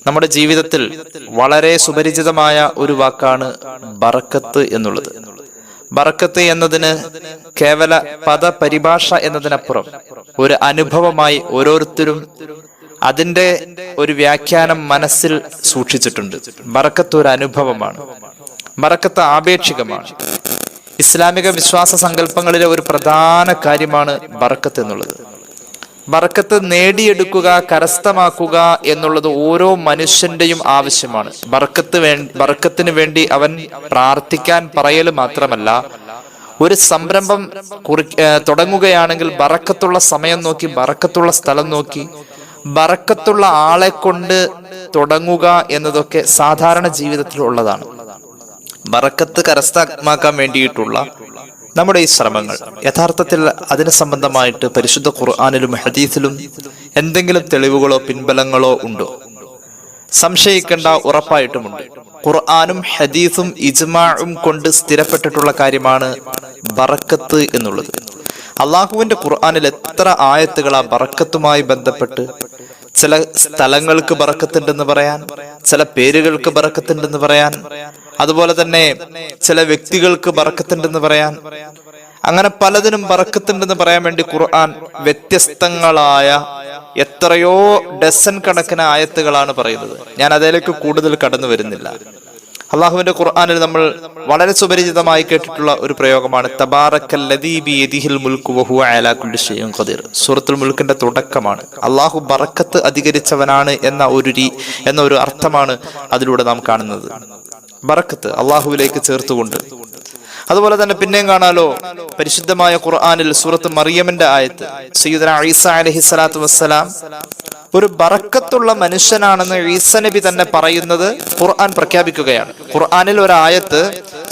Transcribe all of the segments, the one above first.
നമ്മുടെ ജീവിതത്തിൽ വളരെ സുപരിചിതമായ ഒരു വാക്കാണ് ബറക്കത്ത് എന്നുള്ളത്. ബറക്കത്ത് എന്നതിന് കേവല പദപരിഭാഷ എന്നതിനപ്പുറം ഒരു അനുഭവമായി ഓരോരുത്തരും അതിന്റെ ഒരു വ്യാഖ്യാനം മനസ്സിൽ സൂക്ഷിച്ചിട്ടുണ്ട്. ബറക്കത്ത് ഒരു അനുഭവമാണ്, ബറക്കത്ത് ആപേക്ഷികമാണ്. ഇസ്ലാമിക വിശ്വാസ സങ്കല്പങ്ങളിലെ ഒരു പ്രധാന കാര്യമാണ് ബറക്കത്ത് എന്നുള്ളത്. ബറക്കത്ത് നേടിയെടുക്കുക, കരസ്ഥമാക്കുക എന്നുള്ളത് ഓരോ മനുഷ്യന്റെയും ആവശ്യമാണ്. ബറക്കത്തിന് വേണ്ടി അവൻ പ്രാർത്ഥിക്കാൻ പറയൽ മാത്രമല്ല, ഒരു സംരംഭം തുടങ്ങുകയാണെങ്കിൽ ബറക്കത്തുള്ള സമയം നോക്കി, ബറക്കത്തുള്ള സ്ഥലം നോക്കി, ബറക്കത്തുള്ള ആളെ കൊണ്ട് തുടങ്ങുക എന്നതൊക്കെ സാധാരണ ജീവിതത്തിൽ ഉള്ളതാണ്. ബറക്കത്ത് കരസ്ഥമാക്കാൻ വേണ്ടിയിട്ടുള്ള നമ്മുടെ ഈ ശ്രമങ്ങൾ യഥാർത്ഥത്തിൽ അതിന് സംബന്ധമായിട്ട് പരിശുദ്ധ ഖുർആനിലും ഹദീസിലും എന്തെങ്കിലും തെളിവുകളോ പിൻബലങ്ങളോ ഉണ്ടോ? സംശയിക്കേണ്ട, ഉറപ്പായിട്ടുമുണ്ട്. ഖുർആനും ഹദീസും ഇജ്മാഉം കൊണ്ട് സ്ഥിരപ്പെട്ടിട്ടുള്ള കാര്യമാണ് ബറക്കത്ത് എന്നുള്ളത്. അള്ളാഹുവിന്റെ ഖുർആനിൽ എത്ര ആയത്തുകളാ ബറക്കത്തുമായി ബന്ധപ്പെട്ട്. ചില സ്ഥലങ്ങൾക്ക് ബറക്കത്തുണ്ടെന്ന് പറയാൻ, ചില പേരുകൾക്ക് ബറക്കത്തുണ്ടെന്ന് പറയാൻ, അതുപോലെ തന്നെ ചില വ്യക്തികൾക്ക് ബറക്കത്തുണ്ടെന്ന് പറയാൻ, അങ്ങനെ പലതിനും ബറക്കത്തുണ്ടെന്ന് പറയാൻ വേണ്ടി ഖുർആൻ വ്യത്യസ്തങ്ങളായ എത്രയോ ഡസൻ കണക്കിന് ആയത്തുകളാണ് പറയുന്നത്. ഞാൻ അതിലേക്ക് കൂടുതൽ കടന്നു വരുന്നില്ല. അള്ളാഹുവിന്റെ ഖുർആനിൽ നമ്മൾ വളരെ സുപരിചിതമായി കേട്ടിട്ടുള്ള ഒരു പ്രയോഗമാണ് തബാറക്കല്ലദീ ബിയദിഹിൽ മുൽക്കു വഹുവ അലാ കുല്ലി ഷൈഇൻ ഖദീർ. സൂറത്തുൽ മുൽക്കിന്റെ തുടക്കമാണ്. അള്ളാഹു ബറക്കത്ത് അധികരിച്ചവനാണ് എന്ന ഒരു അർത്ഥമാണ് അതിലൂടെ നാം കാണുന്നത്. ബറക്കത്ത് അള്ളാഹുവിലേക്ക് ചേർത്തുകൊണ്ട്. അതുപോലെ തന്നെ പിന്നെയും കാണാലോ പരിശുദ്ധമായ ഖുർആനിൽ സൂറത്ത് മറിയമിന്റെ ആയത്ത്, സയ്യിദുനാ ഈസ അലൈഹിസ്സലാത്തു വസ്സലാം ഒരു ബറക്കത്തുള്ള മനുഷ്യനാണെന്ന് ഈസ നബി തന്നെ പറയുന്നത് ഖുർആൻ പ്രഖ്യാപിക്കുകയാണ്. ഖുർആനിൽ ഒരു ആയത്ത്,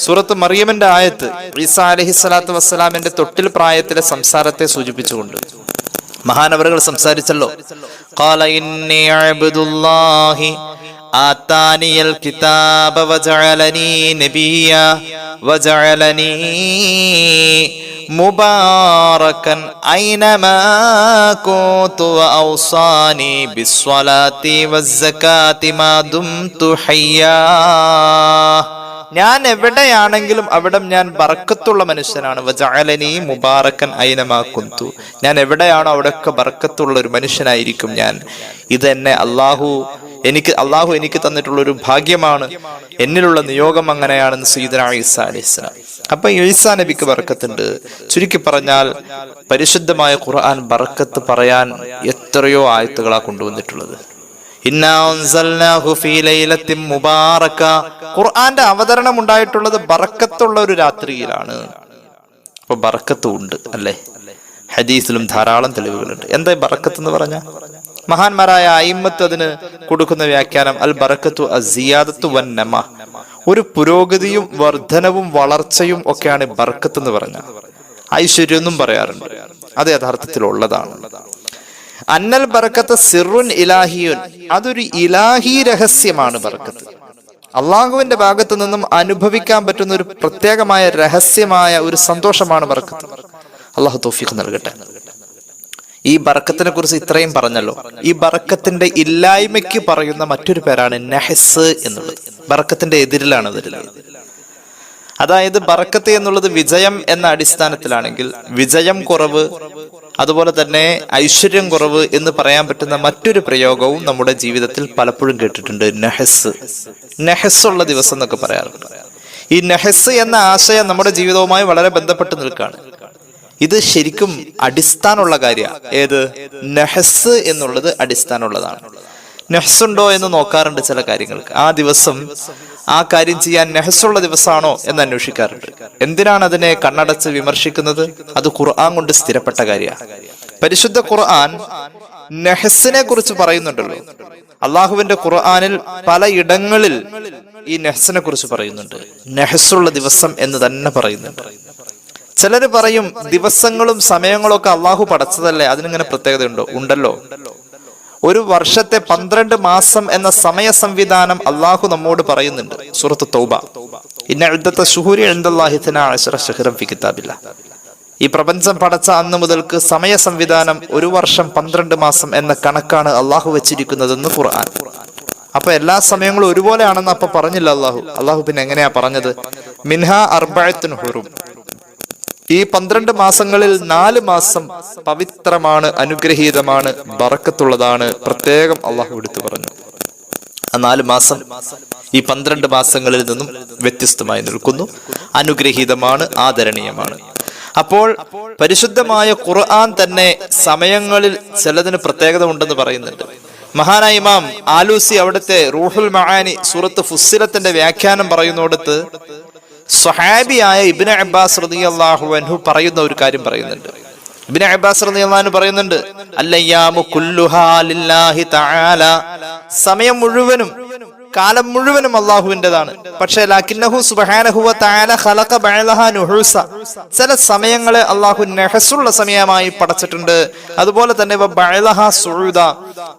സൂറത്ത് മറിയമിന്റെ ആയത്ത്, ഈസ അലൈഹിസ്സലാത്തു വസ്സലാമിന്റെ തൊട്ടിൽ പ്രായത്തിലെ സംസാരത്തെ സൂചിപ്പിച്ചുകൊണ്ട് മഹാനവറുകൾ സംസാരിച്ചല്ലോ. ഖാല ഇന്നി അബ്ദുല്ലാഹി ആതാനിയൽ കിതാബ വജഅലനി നബിയ വജഅലനി മുബാറകൻ ഐനമാ കുന്തു വഔസാനി ബിസ്സലാത്തി വസ്സകാത്തി മാ ദുംതു ഹയ്യാ. ഞാൻ എവിടെയാണെങ്കിലും അവിടെ ഞാൻ ബറക്കത്തുള്ള മനുഷ്യനാണ്. വജഅലനി മുബാറകൻ ഐനമാ കുന്തു. ഞാൻ എവിടെയാണോ അവിടെയൊക്കെ ബറക്കത്തുള്ള ഒരു മനുഷ്യനായിരിക്കും ഞാൻ. ഇതെന്നെ അള്ളാഹു എനിക്ക് തന്നിട്ടുള്ള ഒരു ഭാഗ്യമാണ്, എന്നിലുള്ള നിയോഗം അങ്ങനെയാണെന്ന് സയ്യിദുനാ ഈസ അലൈഹിസ്സലാം. അപ്പൊ ഈസാ നബിക്ക് ബറക്കത്തുണ്ട്. ചുരുക്കി പറഞ്ഞാൽ പരിശുദ്ധമായ ഖുർആൻ ബറക്കത്ത് പറയാൻ എത്രയോ ആയത്തുകളാ കൊണ്ടുവന്നിട്ടുള്ളത്. ഇന്നാ അൻസൽനാഹു ഫീ ലൈലത്തിൻ മുബാറക. ഖുർആന്റെ അവതരണം ഉണ്ടായിട്ടുള്ളത് ബറക്കത്തുള്ള ഒരു രാത്രിയിലാണ്. അപ്പൊ ബറക്കത്ത് ഉണ്ട് അല്ലേ? ഹദീസിലും ധാരാളം തെളിവുകളുണ്ട്. എന്താ ബറക്കത്ത് എന്ന് പറഞ്ഞ? മഹാന്മാരായ അയിമ്മത്ത് അതിന് കൊടുക്കുന്ന വ്യാഖ്യാനം അൽ ബറക്കത്തു അസിയാദത്തു വന്നമ, ഒരു പുരോഗതിയും വർധനവും വളർച്ചയും ഒക്കെയാണ് ബറക്കത്ത് എന്ന് പറഞ്ഞ. ഐശ്വര്യം എന്നും പറയാറുണ്ട്. അത് യഥാർത്ഥത്തിൽ ഉള്ളതാണ്. അന്നൽ ബറക്കത്ത് സിറുൻ ഇലാഹിയുൻ, അതൊരു ഇലാഹി രഹസ്യമാണ് ബറക്കത്ത്. അള്ളാഹുവിന്റെ ഭാഗത്തു നിന്നും അനുഭവിക്കാൻ പറ്റുന്ന ഒരു പ്രത്യേകമായ രഹസ്യമായ ഒരു സന്തോഷമാണ് ബറക്കത്ത്. അള്ളാഹു തൗഫീഖ് നൽകട്ടെ. ഈ ബറക്കത്തിനെ കുറിച്ച് ഇത്രയും പറഞ്ഞല്ലോ. ഈ ബറക്കത്തിന്റെ ഇല്ലായ്മയ്ക്ക് പറയുന്ന മറ്റൊരു പേരാണ് നഹസ് എന്നുള്ളത്. ബറക്കത്തിന്റെ എതിരിലാണ് വരുന്നത്. അതായത് ബറക്കത്ത് എന്നുള്ളത് വിജയം എന്ന അടിസ്ഥാനത്തിലാണെങ്കിൽ വിജയം കുറവ്, അതുപോലെ തന്നെ ഐശ്വര്യം കുറവ് എന്ന് പറയാൻ പറ്റുന്ന മറ്റൊരു പ്രയോഗവും നമ്മുടെ ജീവിതത്തിൽ പലപ്പോഴും കേട്ടിട്ടുണ്ട്. നെഹസ് ഉള്ള ദിവസം എന്നൊക്കെ പറയാറുണ്ട്. ഈ നെഹസ് എന്ന ആശയം നമ്മുടെ ജീവിതവുമായി വളരെ ബന്ധപ്പെട്ട് നിൽക്കുകയാണ്. ഇത് ശരിക്കും അടിസ്ഥാനമുള്ള കാര്യമാണ്. ഏത്? നെഹസ് എന്നുള്ളത് അടിസ്ഥാനമുള്ളതാണ്. നെഹ്സുണ്ടോ എന്ന് നോക്കാറുണ്ട് ചില കാര്യങ്ങൾക്ക്. ആ ദിവസം ആ കാര്യം ചെയ്യാൻ നെഹസുള്ള ദിവസമാണോ എന്ന് അന്വേഷിക്കാറുണ്ട്. എന്തിനാണ് അതിനെ കണ്ണടച്ച് വിമർശിക്കുന്നത്? അത് ഖുർആൻ കൊണ്ട് സ്ഥിരപ്പെട്ട കാര്യമാണ്. പരിശുദ്ധ ഖുർആൻ നെഹസിനെ കുറിച്ച് പറയുന്നുണ്ടല്ലോ. അള്ളാഹുവിന്റെ ഖുർആനിൽ പല ഇടങ്ങളിൽ ഈ നെഹസിനെ കുറിച്ച് പറയുന്നുണ്ട്. നെഹസുള്ള ദിവസം എന്ന് തന്നെ പറയുന്നുണ്ട്. ചിലര് പറയും ദിവസങ്ങളും സമയങ്ങളും ഒക്കെ അള്ളാഹു പടച്ചതല്ലേ, അതിനിങ്ങനെ പ്രത്യേകത ഉണ്ടല്ലോ. ഒരു വർഷത്തെ 12 മാസം എന്ന സമയ സംവിധാനം അള്ളാഹു നമ്മോട് പറയുന്നുണ്ട്. സൂറത്ത് തൗബ, ഇന്ന ഇദ്ദത്ത ശുഹൂരി ഇൻദല്ലാഹി 12 ശഹ്റൻ ഫീ കിതാബില്ലാഹ്. ഈ പ്രപഞ്ചം പടച്ച അന്ന് മുതൽക്ക് സമയ സംവിധാനം ഒരു വർഷം 12 മാസം എന്ന കണക്കാണ് അള്ളാഹു വെച്ചിരിക്കുന്നതെന്ന് ഖുർആൻ. അപ്പൊ എല്ലാ സമയങ്ങളും ഒരുപോലെയാണെന്ന് അപ്പൊ പറഞ്ഞില്ല അള്ളാഹു പിന്നെ എങ്ങനെയാ പറഞ്ഞത്? മിൻഹ അർബഅത്തുൻ ഹുറും, ഈ 12 മാസങ്ങളിൽ 4 മാസം പവിത്രമാണ്, അനുഗ്രഹീതമാണ്, ബറക്കത്തുള്ളതാണ്. പ്രത്യേകം അള്ളാഹു എടുത്തു പറഞ്ഞു. ആ 4 മാസം ഈ 12 മാസങ്ങളിൽ നിന്നും വ്യത്യസ്തമായി നിൽക്കുന്നു, അനുഗ്രഹീതമാണ്, ആദരണീയമാണ്. അപ്പോൾ പരിശുദ്ധമായ ഖുർആൻ തന്നെ സമയങ്ങളിൽ ചിലതിന് പ്രത്യേകത ഉണ്ടെന്ന് പറയുന്നുണ്ട്. മഹാനായ ഇമാം ആലൂസി അവിടുത്തെ റൂഹുൽ മആനി സൂറത്ത് ഫുസ്സിലത്തിന്റെ വ്യാഖ്യാനം പറയുന്നിടത്ത് സ്വഹാബിയായ ഇബ്നു അബ്ബാസ് റളിയല്ലാഹു അൻഹു പറയുന്ന ഒരു കാര്യം പറയുന്നുണ്ട്. ഇബ്നു അബ്ബാസ് റളിയല്ലാഹു അൻഹു പറയുന്നുണ്ട്, അല്ലയ്യാമു കുല്ലുഹാ ലില്ലാഹി തആല, സമയം മുഴുവനും കാലം മുഴുവനും അള്ളാഹുവിൻ്റെതാണ്. പക്ഷേ ലകിന്നഹു സുബ്ഹാനഹു വ തആല ഖലഖ ബഅലഹാ നുഹൂസ, ചില സമയങ്ങളെ അള്ളാഹു നഹസുള്ള സമയമായി പടച്ചിട്ടുണ്ട്. അതുപോലെ തന്നെ ബഅലഹാ സുഊദ,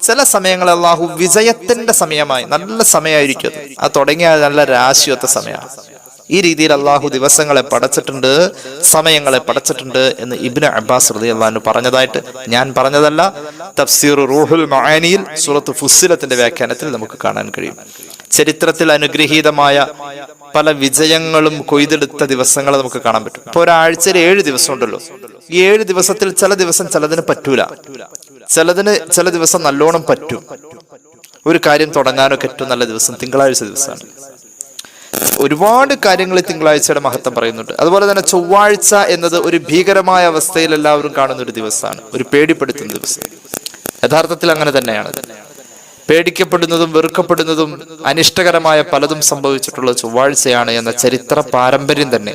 ചില സമയങ്ങളെ അള്ളാഹു വിജയത്തിന്റെ സമയമായി, നല്ല സമയമായിരിക്കും അത് തുടങ്ങിയ നല്ല രാശിയൊത്ത സമയമാണ്. ഈ രീതിയിൽ അള്ളാഹു ദിവസങ്ങളെ പടച്ചിട്ടുണ്ട്, സമയങ്ങളെ പടച്ചിട്ടുണ്ട് എന്ന് ഇബ്നു അബ്ബാസ് റളിയല്ലാഹു അൻഹു പറഞ്ഞതായിട്ട് ഞാൻ പറഞ്ഞതല്ല. തഫ്സീർ റൂഹുൽ മആനിയിൽ സൂറത്ത് ഫുസ്സിലത്തിന്റെ വ്യാഖ്യാനത്തിൽ നമുക്ക് കാണാൻ കഴിയും. ചരിത്രത്തിൽ അനുഗ്രഹീതമായ പല വിജയങ്ങളും കൊയ്തെടുത്ത ദിവസങ്ങൾ നമുക്ക് കാണാൻ പറ്റും. ഇപ്പൊ ഒരാഴ്ചയിൽ 7 ദിവസം ഉണ്ടല്ലോ. ഈ 7 ദിവസത്തിൽ ചില ദിവസം ചിലതിന് പറ്റൂല, ചില ദിവസം നല്ലോണം പറ്റും. ഒരു കാര്യം തുടങ്ങാനൊക്കെ ഏറ്റവും നല്ല ദിവസം തിങ്കളാഴ്ച ദിവസമാണ്. ഒരുപാട് കാര്യങ്ങൾ തിങ്കളാഴ്ചയുടെ മഹത്വം പറയുന്നുണ്ട്. അതുപോലെ തന്നെ ചൊവ്വാഴ്ച എന്നത് ഒരു ഭീകരമായ അവസ്ഥയിൽ എല്ലാവരും കാണുന്ന ഒരു ദിവസമാണ്, ഒരു പേടിപ്പെടുത്തുന്ന ദിവസം. യഥാർത്ഥത്തിൽ അങ്ങനെ തന്നെയാണ്. പേടിക്കപ്പെടുന്നതും വെറുക്കപ്പെടുന്നതും അനിഷ്ടകരമായ പലതും സംഭവിച്ചിട്ടുള്ളത് ചൊവ്വാഴ്ചയാണ് എന്ന ചരിത്ര പാരമ്പര്യം തന്നെ,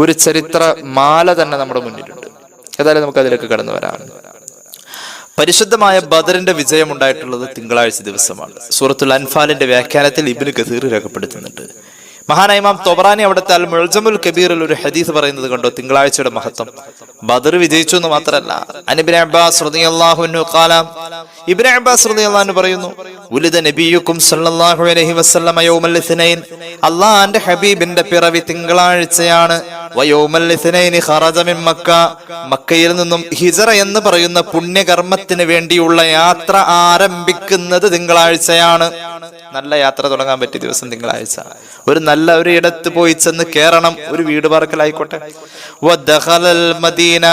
ഒരു ചരിത്ര മാല തന്നെ നമ്മുടെ മുന്നിലുണ്ട്. ഏതായാലും നമുക്ക് അതിലേക്ക് കടന്നു വരാം. പരിശുദ്ധമായ ബദറിന്റെ വിജയം ഉണ്ടായിട്ടുള്ളത് തിങ്കളാഴ്ച ദിവസമാണ്. സൂറത്തുൽ അൻഫാലിന്റെ വ്യാഖ്യാനത്തിൽ ഇബ്നു കസീർ രേഖപ്പെടുത്തുന്നുണ്ട്. മഹാനായ ഇമാം തൊബറാനി അവിടുത്തെ അൽ മുഅ്ജമുൽ കബീറിൽ ഒരു ഹദീസ് പറയുന്നത് കണ്ടോ, തിങ്കളാഴ്ചയുടെ മഹത്വം. ബദർ വിജയിച്ചു എന്ന് മാത്രമല്ല, ഇബ്നു അബ്ബാസ് റളിയല്ലാഹു അൻഹു ഖാല, ഇബ്നു അബ്ബാസ് റളിയല്ലാഹു അൻഹു പറയുന്നു, ഉലിദ നബിയുക്കും സല്ലല്ലാഹു അലൈഹി വസല്ലമ യൗമൽ ഇത്നൈൻ, അല്ലാഹുവിന്റെ ഹബീബിന്റെ പിറവി തിങ്കളാഴ്ചയാണ്. വയൗമൽ ഇത്നൈനി ഖറജ മിൻ മക്ക, മക്കയിൽ നിന്നും ഹിജ്റ എന്ന് പറയുന്ന പുണ്യകർമ്മത്തിന് വേണ്ടിയുള്ള യാത്ര ആരംഭിക്കുന്നത് തിങ്കളാഴ്ചയാണ്. നല്ല യാത്ര തുടങ്ങാൻ പറ്റിയ ദിവസം തിങ്കളാഴ്ച. ഒരു ഇടത്ത് പോയി ചെന്ന് കേറണം, ഒരു വീട് പാർക്കലായിക്കോട്ടെ. മദീന,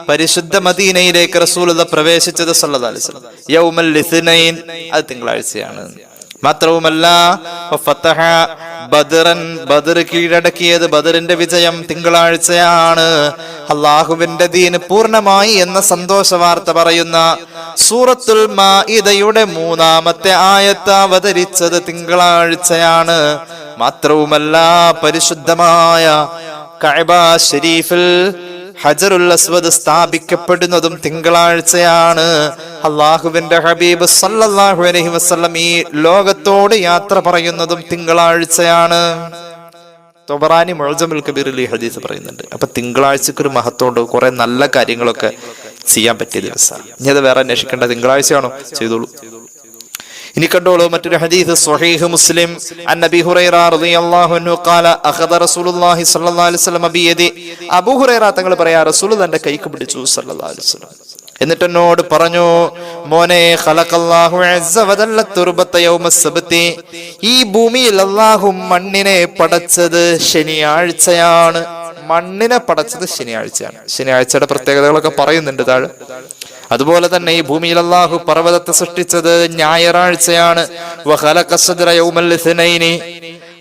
പരിശുദ്ധ മദീനയിലേക്ക് റസൂലുള്ളാഹി പ്രവേശിച്ചത് സല്ലല്ലാഹു അലൈഹി വസല്ലം യൗമൽ ഇത്നൈൻ, അത് തിങ്കളാഴ്ചയാണ്. മാത്രവുമല്ല ബദർ കീഴടക്കിയത്, ബദറിന്റെ വിജയം തിങ്കളാഴ്ചയാണ്. അള്ളാഹുവിന്റെ ദീൻ പൂർണ്ണമായി എന്ന സന്തോഷ വാർത്ത പറയുന്ന സൂറത്തുൽ മാഇദയുടെ 3-ാമത്തെ ആയത്ത് അവതരിച്ചത് തിങ്കളാഴ്ചയാണ്. മാത്രവുമല്ല പരിശുദ്ധമായ കഅബ ശരീഫിൽ ഹജറുൽ അസ്വദ് സ്ഥാപിക്കപ്പെടുന്നതും തിങ്കളാഴ്ചയാണ്. അള്ളാഹുവിന്റെ ഹബീബ് സല്ലല്ലാഹു അലൈഹി വസല്ലം ഈ ലോകത്തോട് യാത്ര പറയുന്നതും തിങ്കളാഴ്ചയാണ്. തൊബറാനി മുഅ്ജമുൽ കബീറിൽ ഈ ഹദീസ് പറയുന്നുണ്ട്. അപ്പൊ തിങ്കളാഴ്ചക്ക് ഒരു മഹത്വമുണ്ട്, കുറെ നല്ല കാര്യങ്ങളൊക്കെ ചെയ്യാൻ പറ്റിയ ദിവസമാണ്. ഇനി അത് വേറെ അന്വേഷിക്കേണ്ട, തിങ്കളാഴ്ചയാണോ ചെയ്തോളൂ. ഇനി കണ്ടോളൂ മറ്റൊരു ഹദീസ്, സ്വഹീഹ് മുസ്ലിം, അൻ അബീ ഹുറൈറ റളിയല്ലാഹു അൻഹു ഖാല അഖദ റസൂലുള്ളാഹി സ്വല്ലല്ലാഹു അലൈഹി വസല്ലം ബിയദി, അബൂ ഹുറൈറ തങ്ങൾ പറയാ, റസൂൽ തന്റെ കൈക്ക് പിടിച്ചു സല്ലല്ലാഹു അലൈഹി വസല്ലം. എന്നിട്ട് എന്നോട് പറഞ്ഞു, മോനെ, ഖലഖല്ലാഹു അസ്സ വജല്ല തുർബത യൗമസ് സബ്തി, ഈ ഭൂമിയിൽ അല്ലാഹു മണ്ണിനെ പടച്ചത് ശനിയാഴ്ചയാണ്. മണ്ണിനെ പടച്ചത് ശനിയാഴ്ചയാണ്. ശനിയാഴ്ചയുടെ പ്രത്യേകതകളൊക്കെ പറയുന്നുണ്ട് താഴെ. അതുപോലെ തന്നെ ഈ ഭൂമിയിൽ അല്ലാഹു പർവ്വതത്തെ സൃഷ്ടിച്ചത് ഞായറാഴ്ചയാണ്.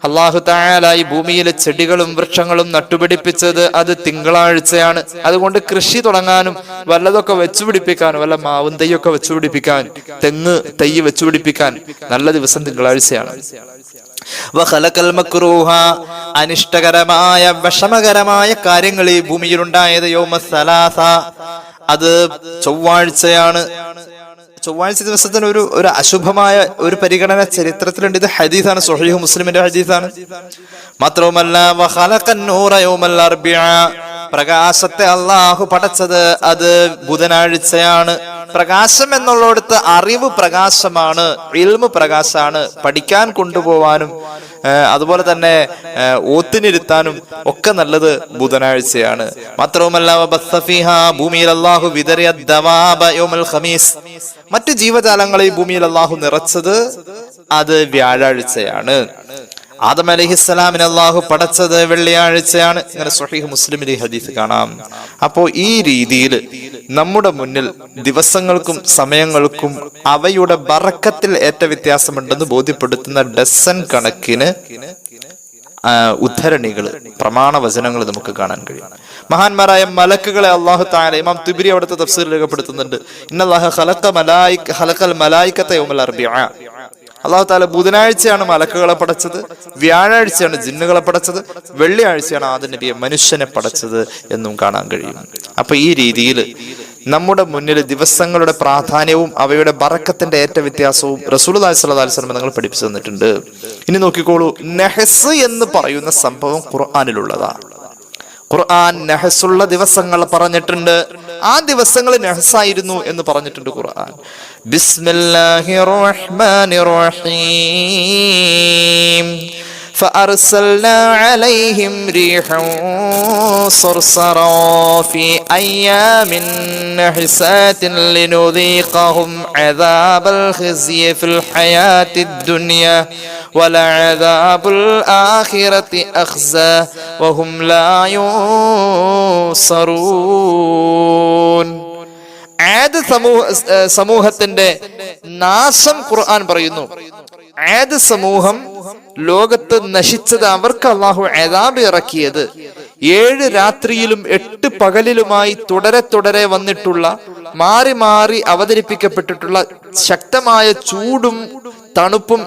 അല്ലാഹു തആല ഈ ഭൂമിയിലെ ചെടികളും വൃക്ഷങ്ങളും നട്ടുപിടിപ്പിച്ചത് അത് തിങ്കളാഴ്ചയാണ്. അതുകൊണ്ട് കൃഷി തുടങ്ങാനും വല്ലതൊക്കെ വെച്ചുപിടിപ്പിക്കാനും, വല്ല മാവും തൈയൊക്കെ വെച്ചുപിടിപ്പിക്കാൻ, തെങ്ങ് തൈ വെച്ചുപിടിപ്പിക്കാൻ നല്ല ദിവസം തിങ്കളാഴ്ചയാണ്. അനിഷ്ടകരമായ വിഷമകരമായ കാര്യങ്ങൾ ഈ ഭൂമിയിൽ ഉണ്ടായത് യൗമസ്സലാസ, അത് ചൊവ്വാഴ്ചയാണ്. ചൊവ്വാഴ്ച ദിവസത്തിന് ഒരു അശുഭമായ ഒരു പരിഗണന ചരിത്രത്തിലുണ്ട്. ഇത് ഹദീസാണ്, സ്വഹീഹ് മുസ്ലിമിന്റെ ഹദീസാണ്. മാത്രവുമല്ല പ്രകാശത്തെ അള്ളാഹു പടച്ചത് അത് ബുധനാഴ്ചയാണ്. പ്രകാശം എന്നുള്ളിടത്ത് അറിവ് പ്രകാശമാണ്, ഇൽമു പ്രകാശമാണ്. പഠിക്കാൻ കൊണ്ടുപോവാനും അതുപോലെ തന്നെ ഓത്തിനിരുത്താനും ഒക്കെ നല്ലത് ബുധനാഴ്ചയാണ്. മാത്രവുമല്ല ഭൂമിയിൽ അല്ലാഹു വിതറിയ ദവാബ യൗമുൽ ഖമീസ്, മറ്റു ജീവജാലങ്ങളെ ഈ ഭൂമിയിൽ അല്ലാഹു നിറച്ചത് അത് വ്യാഴാഴ്ചയാണ്. ആദം അലൈഹിസ്സലാമിനെ അള്ളാഹു പടച്ചത് വെള്ളിയാഴ്ചയാണ്. ഇങ്ങനെ സ്വഹീഹ് മുസ്ലിമിൽ ഈ ഹദീസ് കാണാം. അപ്പോ ഈ രീതിയിൽ നമ്മുടെ മുന്നിൽ ദിവസങ്ങൾക്കും സമയങ്ങൾക്കും അവയുടെ ബറക്കത്തിൽ ഏറ്റ വ്യത്യാസമുണ്ടെന്ന് ബോധ്യപ്പെടുത്തുന്ന ഡസൻ കണക്കിന് ഉദ്ധരണികൾ, പ്രമാണവചനങ്ങൾ നമുക്ക് കാണാൻ കഴിയും. മഹാന്മാരായ മലക്കുകളെ അള്ളാഹു തആല, ഇമാം തിബ്രി അവിടുത്തെ തഫ്സീറിൽ രേഖപ്പെടുത്തുന്നുണ്ട്, ഇന്നല്ലാഹ ഖലഖൽ മലായികത യൗമൽ അർബിഅ. അള്ളാഹു താല ബുധനാഴ്ചയാണ് മലക്കുകളെ പടച്ചത്, വ്യാഴാഴ്ചയാണ് ജിന്നുകളെ പടച്ചത്, വെള്ളിയാഴ്ചയാണ് ആദം നബിയെ മനുഷ്യനെ പടച്ചത് എന്നും കാണാൻ കഴിയും. അപ്പൊ ഈ രീതിയിൽ നമ്മുടെ മുന്നിൽ ദിവസങ്ങളുടെ പ്രാധാന്യവും അവയുടെ ബറക്കത്തിന്റെ ഏറ്റ വ്യത്യാസവും റസൂലുള്ളാഹി സ്വല്ലല്ലാഹു അലൈഹി വസല്ലം തങ്ങൾ പഠിപ്പിച്ചു തന്നിട്ടുണ്ട്. ഇനി നോക്കിക്കോളൂ, നഹസ് എന്ന് പറയുന്ന സംഭവം ഖുർആനിലുള്ളതാണ്. ഖുർആൻ നഹസുള്ള ദിവസങ്ങൾ പറഞ്ഞിട്ടുണ്ട്. ആ ദിവസങ്ങൾ നഹസായിരുന്നു എന്ന് പറഞ്ഞിട്ടുണ്ട് ഖുർആൻ. ബിസ്മില്ലാഹിർ റഹ്മാനിർ റഹീം فأرسلنا عليهم ريحا صرصرا في أيام نحسات لنذيقهم عذاب الخزي في الحياة الدنيا ولعذاب الآخرة أخزى وهم لا ينصرون. ആദ് സമൂഹത്തിന്റെ നാശം ഖുർആൻ പറയുന്നു. ആദ് സമൂഹം ലോകത്ത് നശിച്ചത് അവർക്ക് അള്ളാഹു അദാബ് ഇറക്കിയത് 7 രാത്രിയിലും 8 പകലിലുമായി തുടരെ വന്നിട്ടുള്ള, മാറി മാറി അവതരിപ്പിക്കപ്പെട്ടിട്ടുള്ള ശക്തമായ ചൂടും തണുപ്പും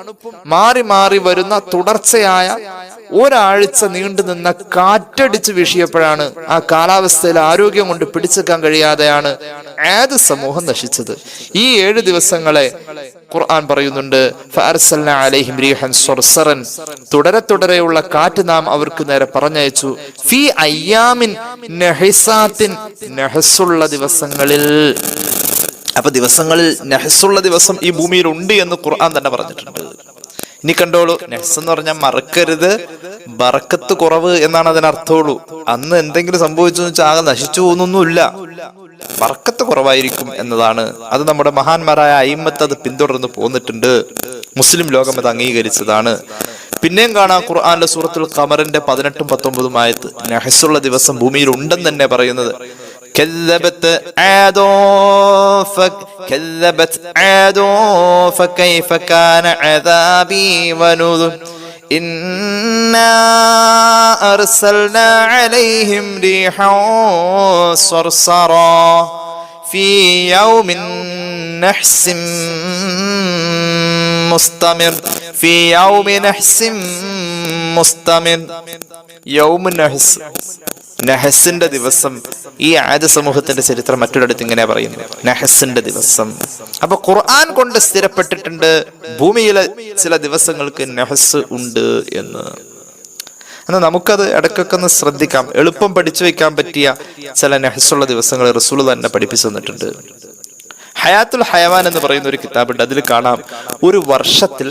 മാറി മാറി വരുന്ന തുടർച്ചയായ ഒരാഴ്ച നീണ്ടുനിന്ന കാറ്റടിച്ച് വീശിയപ്പോഴാണ് ആ കാലാവസ്ഥയിൽ ആരോഗ്യം കൊണ്ട് പിടിച്ചെക്കാൻ കഴിയാതെയാണ് ആദ് സമൂഹം നശിച്ചത്. ഈ 7 ദിവസങ്ങളെ ഖുർആൻ പറയുന്നുണ്ട്, ഫഅർസൽനാ അലൈഹിം റീഹൻ സർസറൻ, തുടരെയുള്ള കാറ്റ് നാം അവർക്ക് നേരെ പറഞ്ഞയച്ചു. ഫീ അയ്യാമിൻ നഹിസാത്തിൻ, നഹസുള്ള ദിവസങ്ങളിൽ. അപ്പൊ ദിവസങ്ങളിൽ നഹസുള്ള ദിവസം ഈ ഭൂമിയിൽ ഉണ്ട് എന്ന് ഖുർആൻ തന്നെ പറഞ്ഞിട്ടുണ്ട്. ഇനി കണ്ടോളൂ, നഹ്സ് എന്ന് പറഞ്ഞാൽ മറക്കരുത്, ബറക്കത്ത് കുറവ് എന്നാണ് അതിനർത്ഥമുള്ളൂ. അന്ന് എന്തെങ്കിലും സംഭവിച്ചു വെച്ചാൽ ആകെ നശിച്ചു പോകുന്നൊന്നുമില്ല, ബറക്കത്ത് കുറവായിരിക്കും എന്നതാണ്. അത് നമ്മുടെ മഹാന്മാരായ അയിമ്മത്ത് അത് പിന്തുടർന്ന് പോന്നിട്ടുണ്ട്. മുസ്ലിം ലോകം അത് അംഗീകരിച്ചതാണ്. പിന്നെയും കാണാം ഖുർആനിലെ സൂറത്തുൽ ഖമറിന്റെ 18ഉം 19ഉം ആയത്ത് നഹ്സുള്ള ദിവസം ഭൂമിയിൽ ഉണ്ടെന്ന് തന്നെ പറയുന്നത്. كذبت عاد فكيف كان عذابي ونذر إنا أرسلنا عليهم ريحا صرصرا في يوم نحس مستمر في يوم نحس مستمر. യൗമ നഹ്സ്, നഹസിന്റെ ദിവസം. ഈ ആദ് സമൂഹത്തിന്റെ ചരിത്രം മറ്റൊരിടത്ത് ഇങ്ങനെ പറയുന്നു, നഹസിന്റെ ദിവസം. അപ്പൊ ഖുർആൻ കൊണ്ട് സ്ഥിരപ്പെട്ടിട്ടുണ്ട് ഭൂമിയിലെ ചില ദിവസങ്ങൾക്ക് നഹസ് ഉണ്ട് എന്ന്. എന്നാൽ നമുക്കത് ഇടയ്ക്കൊക്കെ ഒന്ന് ശ്രദ്ധിക്കാം. എളുപ്പം പഠിച്ചു വെക്കാൻ പറ്റിയ ചില നഹസുള്ള ദിവസങ്ങൾ റസൂൽ തന്നെ പഠിപ്പിച്ചു തന്നിട്ടുണ്ട്. ഹയാത്തുൽ ഹയവാൻ എന്ന് പറയുന്ന ഒരു കിതാബുണ്ട്. അതിൽ കാണാം, ഒരു വർഷത്തിൽ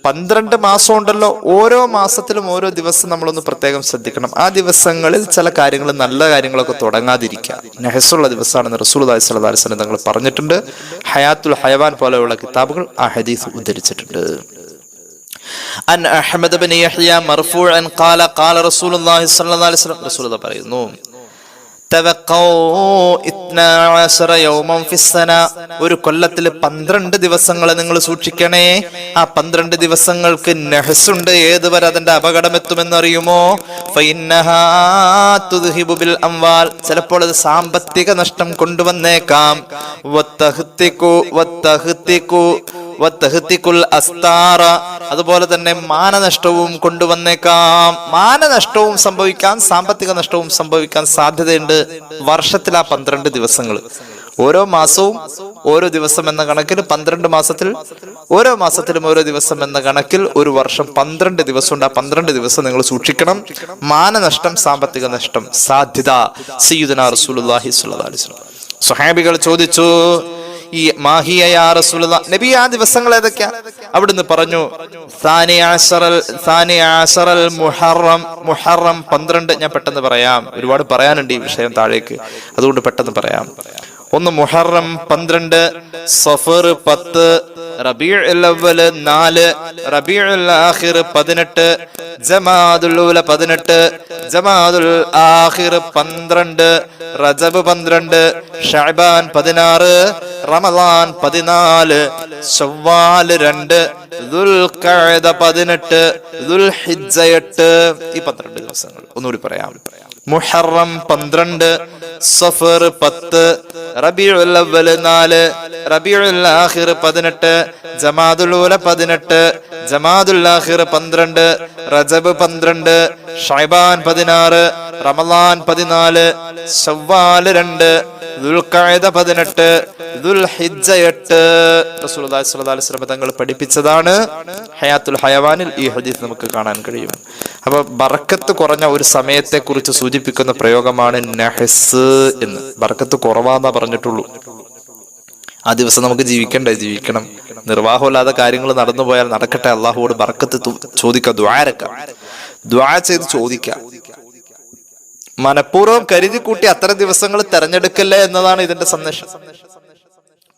12 മാസം ഉണ്ടല്ലോ, ഓരോ മാസത്തിലും ഓരോ ദിവസം നമ്മളൊന്ന് പ്രത്യേകം ശ്രദ്ധിക്കണം. ആ ദിവസങ്ങളിൽ ചില കാര്യങ്ങൾ, നല്ല കാര്യങ്ങളൊക്കെ തുടങ്ങാതിരിക്കുക. നഹസുള്ള ദിവസമാണെന്ന് റസൂലുള്ളാഹി സ്വല്ലല്ലാഹു അലൈഹി വസല്ലം തങ്ങൾ പറഞ്ഞിട്ടുണ്ട്. ഹയാത്തുൽ ഹയവാൻ പോലെയുള്ള കിതാബുകൾ ആ ഹദീസ് ഉദ്ധരിച്ചിട്ടുണ്ട്. അൻ അഹ്മദ് ബിൻ യഹ്യ മർഫൂഅൻ ഖാല ഖാല റസൂലുള്ളാഹി സ്വല്ലല്ലാഹു അലൈഹി വസല്ലം, റസൂലുള്ളാഹി പറയുന്നു, ഒരു കൊല്ലത്തിൽ 12 ദിവസങ്ങളെ നിങ്ങൾ സൂക്ഷിക്കണേ. ആ 12 ദിവസങ്ങൾക്ക് നഹ്സുണ്ട്. ഏതുവരെ അതിന്റെ അപകടം എത്തുമെന്നറിയുമോ? ചിലപ്പോൾ അത് സാമ്പത്തിക നഷ്ടം കൊണ്ടുവന്നേക്കാം. അതുപോലെ തന്നെ മാനനഷ്ടവും കൊണ്ടുവന്നേക്കാം. മാനനഷ്ടവും സംഭവിക്കാൻ, സാമ്പത്തിക നഷ്ടവും സംഭവിക്കാൻ സാധ്യതയുണ്ട്. വർഷത്തിൽ ആ 12 ദിവസങ്ങൾ, ഓരോ മാസവും ഓരോ ദിവസം എന്ന കണക്കിൽ 12 മാസത്തിൽ ഓരോ മാസത്തിലും ഓരോ ദിവസം എന്ന കണക്കിൽ ഒരു വർഷം 12 ദിവസമുണ്ട്. ആ 12 ദിവസം നിങ്ങൾ സൂക്ഷിക്കണം. മാനനഷ്ടം, സാമ്പത്തിക നഷ്ടം സാധ്യത. സയ്യിദുനാ റസൂലുള്ളാഹി സ്വല്ലല്ലാഹു അലൈഹി വസല്ലം. സ്വഹാബികൾ ചോദിച്ചു, ഈ മാഹിയ യാ റസൂലുള്ളാഹ്, നബി ആ ദിവസങ്ങൾ ഏതൊക്കെയാ? അവിടുന്ന് പറഞ്ഞു, മുഹറം 12. ഞാൻ പെട്ടെന്ന് പറയാം, ഒരുപാട് പറയാനുണ്ട് ഈ വിഷയം താഴേക്ക്, അതുകൊണ്ട് പെട്ടെന്ന് പറയാം. ഒന്ന് മുഹറം 12, സഫർ 10, റബീഉൽ അവ്വൽ 4, റബീഉൽ ആഖിർ 18, ജമാദുൽ ഊല 18, ജമാദുൽ ആഖിർ 12, റജബ് 12, ശഅബാൻ 16, റമളാൻ 14, ശവ്വാൽ 2, ദുൽഖഅദ 18, ദുൽഹിജ്ജ 8. ഈ 12 ദിവസങ്ങൾ ഒന്നുകൂടി പറയാം. മുഹറം 12, സഫർ 10, റബീഉൽ അവ്വൽ 4, റബീഉൽ ആഖിർ 18, ജമാദുൽ ഊല 18, ജമാദുൽ ആഖിർ 12, റജബ് 12, ശഅബാൻ 16, റമളാൻ 14, ശവ്വാൽ 2, ദുൽഖഅദ 18, ദുൽഹിജ്ജ 8. റസൂലുള്ളാഹി സ്വല്ലല്ലാഹു അലൈഹി വസല്ലം തങ്ങൾ പഠിപ്പിച്ചതാണ്. ഹയാത്തുൽ ഹയവാനിൽ ഈ ഹദീസ് നമുക്ക് കാണാൻ കഴിയും. അപ്പൊ ബറക്കത്ത് കുറഞ്ഞ ഒരു സമയത്തെ കുറിച്ച് സൂചിപ്പിക്കുന്ന പ്രയോഗമാണ് നഹ്സ് എന്ന്. ബറക്കത്ത് കുറവാന്നാ പറഞ്ഞിട്ടുള്ളൂ. ആ ദിവസം നമുക്ക് ജീവിക്കണം. നിർവാഹമില്ലാതെ കാര്യങ്ങൾ നടന്നു പോയാൽ നടക്കട്ടെ. അള്ളാഹുവോട് ബറക്കത്ത് ചോദിക്കാം, ദുആ ചെയ്ത് ചോദിക്കാം. മനഃപൂർവ്വം കരുതി കൂട്ടി അത്തരം ദിവസങ്ങൾ തെരഞ്ഞെടുക്കല്ലേ എന്നതാണ് ഇതിന്റെ സന്ദേശം.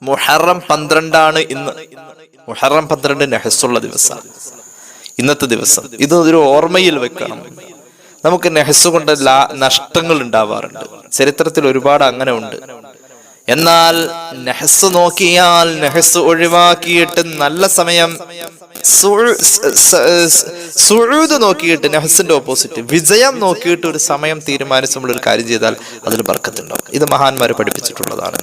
മുഹറം 12 ഇന്ന്. മുഹറം 12 നഹ്സുള്ള ദിവസം, ഇന്നത്തെ ദിവസം. ഇത് ഒരു ഓർമ്മയിൽ വെക്കണം. നമുക്ക് നഹ്സ് കൊണ്ട് നഷ്ടങ്ങൾ ഉണ്ടാവാറുണ്ട്. ചരിത്രത്തിൽ ഒരുപാട് അങ്ങനെ ഉണ്ട്. എന്നാൽ നഹ്സ് നോക്കിയാൽ, നഹ്സ് ഒഴിവാക്കിയിട്ട് നല്ല സമയം സുഊദ് നോക്കിയിട്ട്, നഹ്സിന്റെ ഓപ്പോസിറ്റ് വിജയം നോക്കിയിട്ട് ഒരു സമയം തീരുമാനിച്ച് നമ്മൾ ഒരു കാര്യം ചെയ്താൽ അതിൽ ബർക്കത്തുണ്ടാവും. ഇത് മഹാന്മാര് പഠിപ്പിച്ചിട്ടുള്ളതാണ്.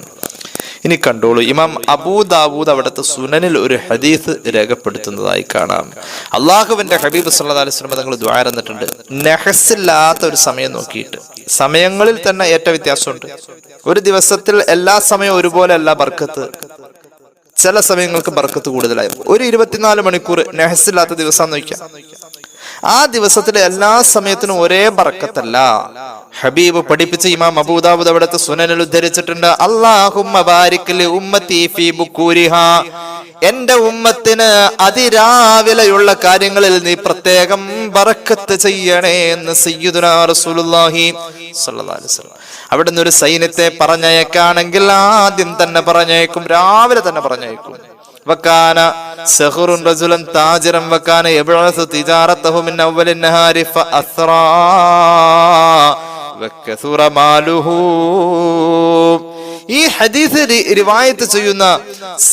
ഇനി കണ്ടോളൂ, ഇമാം അബൂ ദാവൂദ് അവിടുത്തെ സുനനിൽ ഒരു ഹദീസ് രേഖപ്പെടുത്തുന്നതായി കാണാം. അള്ളാഹുവിന്റെ ഹബീബ് സല്ലല്ലാഹു അലൈഹി വസല്ലം തങ്ങൾ ദുആ തന്നിട്ടുണ്ട്, നഹ്സില്ലാത്ത ഒരു സമയം നോക്കിയിട്ട്. സമയങ്ങളിൽ തന്നെ ഏറ്റ വ്യത്യാസമുണ്ട്. ഒരു ദിവസത്തിൽ എല്ലാ സമയവും ഒരുപോലെ അല്ല ബർക്കത്ത്. ചില സമയങ്ങൾക്ക് ബർക്കത്ത് കൂടുതലായി. ഒരു 24 മണിക്കൂർ നഹ്സില്ലാത്ത ദിവസം നോക്കാം. ആ ദിവസത്തിലെ എല്ലാ സമയത്തിനും ഒരേ ബർക്കത്തല്ല. ഹബീബ് പഠിപ്പിച്ച ഇമാം അബൂ ദാവൂദ് അവിടുത്തെ സുനനിൽ ഉദ്ധരിച്ചിട്ടുണ്ട്, അല്ലാഹുമ്മ ബാരിക് ലി ഉമ്മത്തി ഫീ ബുകൂരിഹാ, എന്റെ ഉമ്മത്തിന് അതിരാവിലെയുള്ള കാര്യങ്ങളിൽ നീ പ്രത്യേകം ബറക്കത്ത് ചെയ്യണേ എന്ന് സയ്യിദുനാ റസൂലുള്ളാഹി സ്വല്ലല്ലാഹു അലൈഹി വസല്ലം. അവിടുന്ന് ഒരു സൈന്യത്തെ പറഞ്ഞയക്കാണെങ്കിൽ ആദ്യം തന്നെ പറഞ്ഞയക്കും, രാവിലെ തന്നെ പറഞ്ഞയക്കും. വകാന സഖറുൻ റജുലൻ താജിറൻ വകാന യബ്അസു തിജാറതഹു മിൻ അവ്വലിൻ നഹാരി ഫഅസ്റാ വകസുറ മാലുഹു. ഈ ഹദീസ് റിവായത്ത് ചെയ്യുന്ന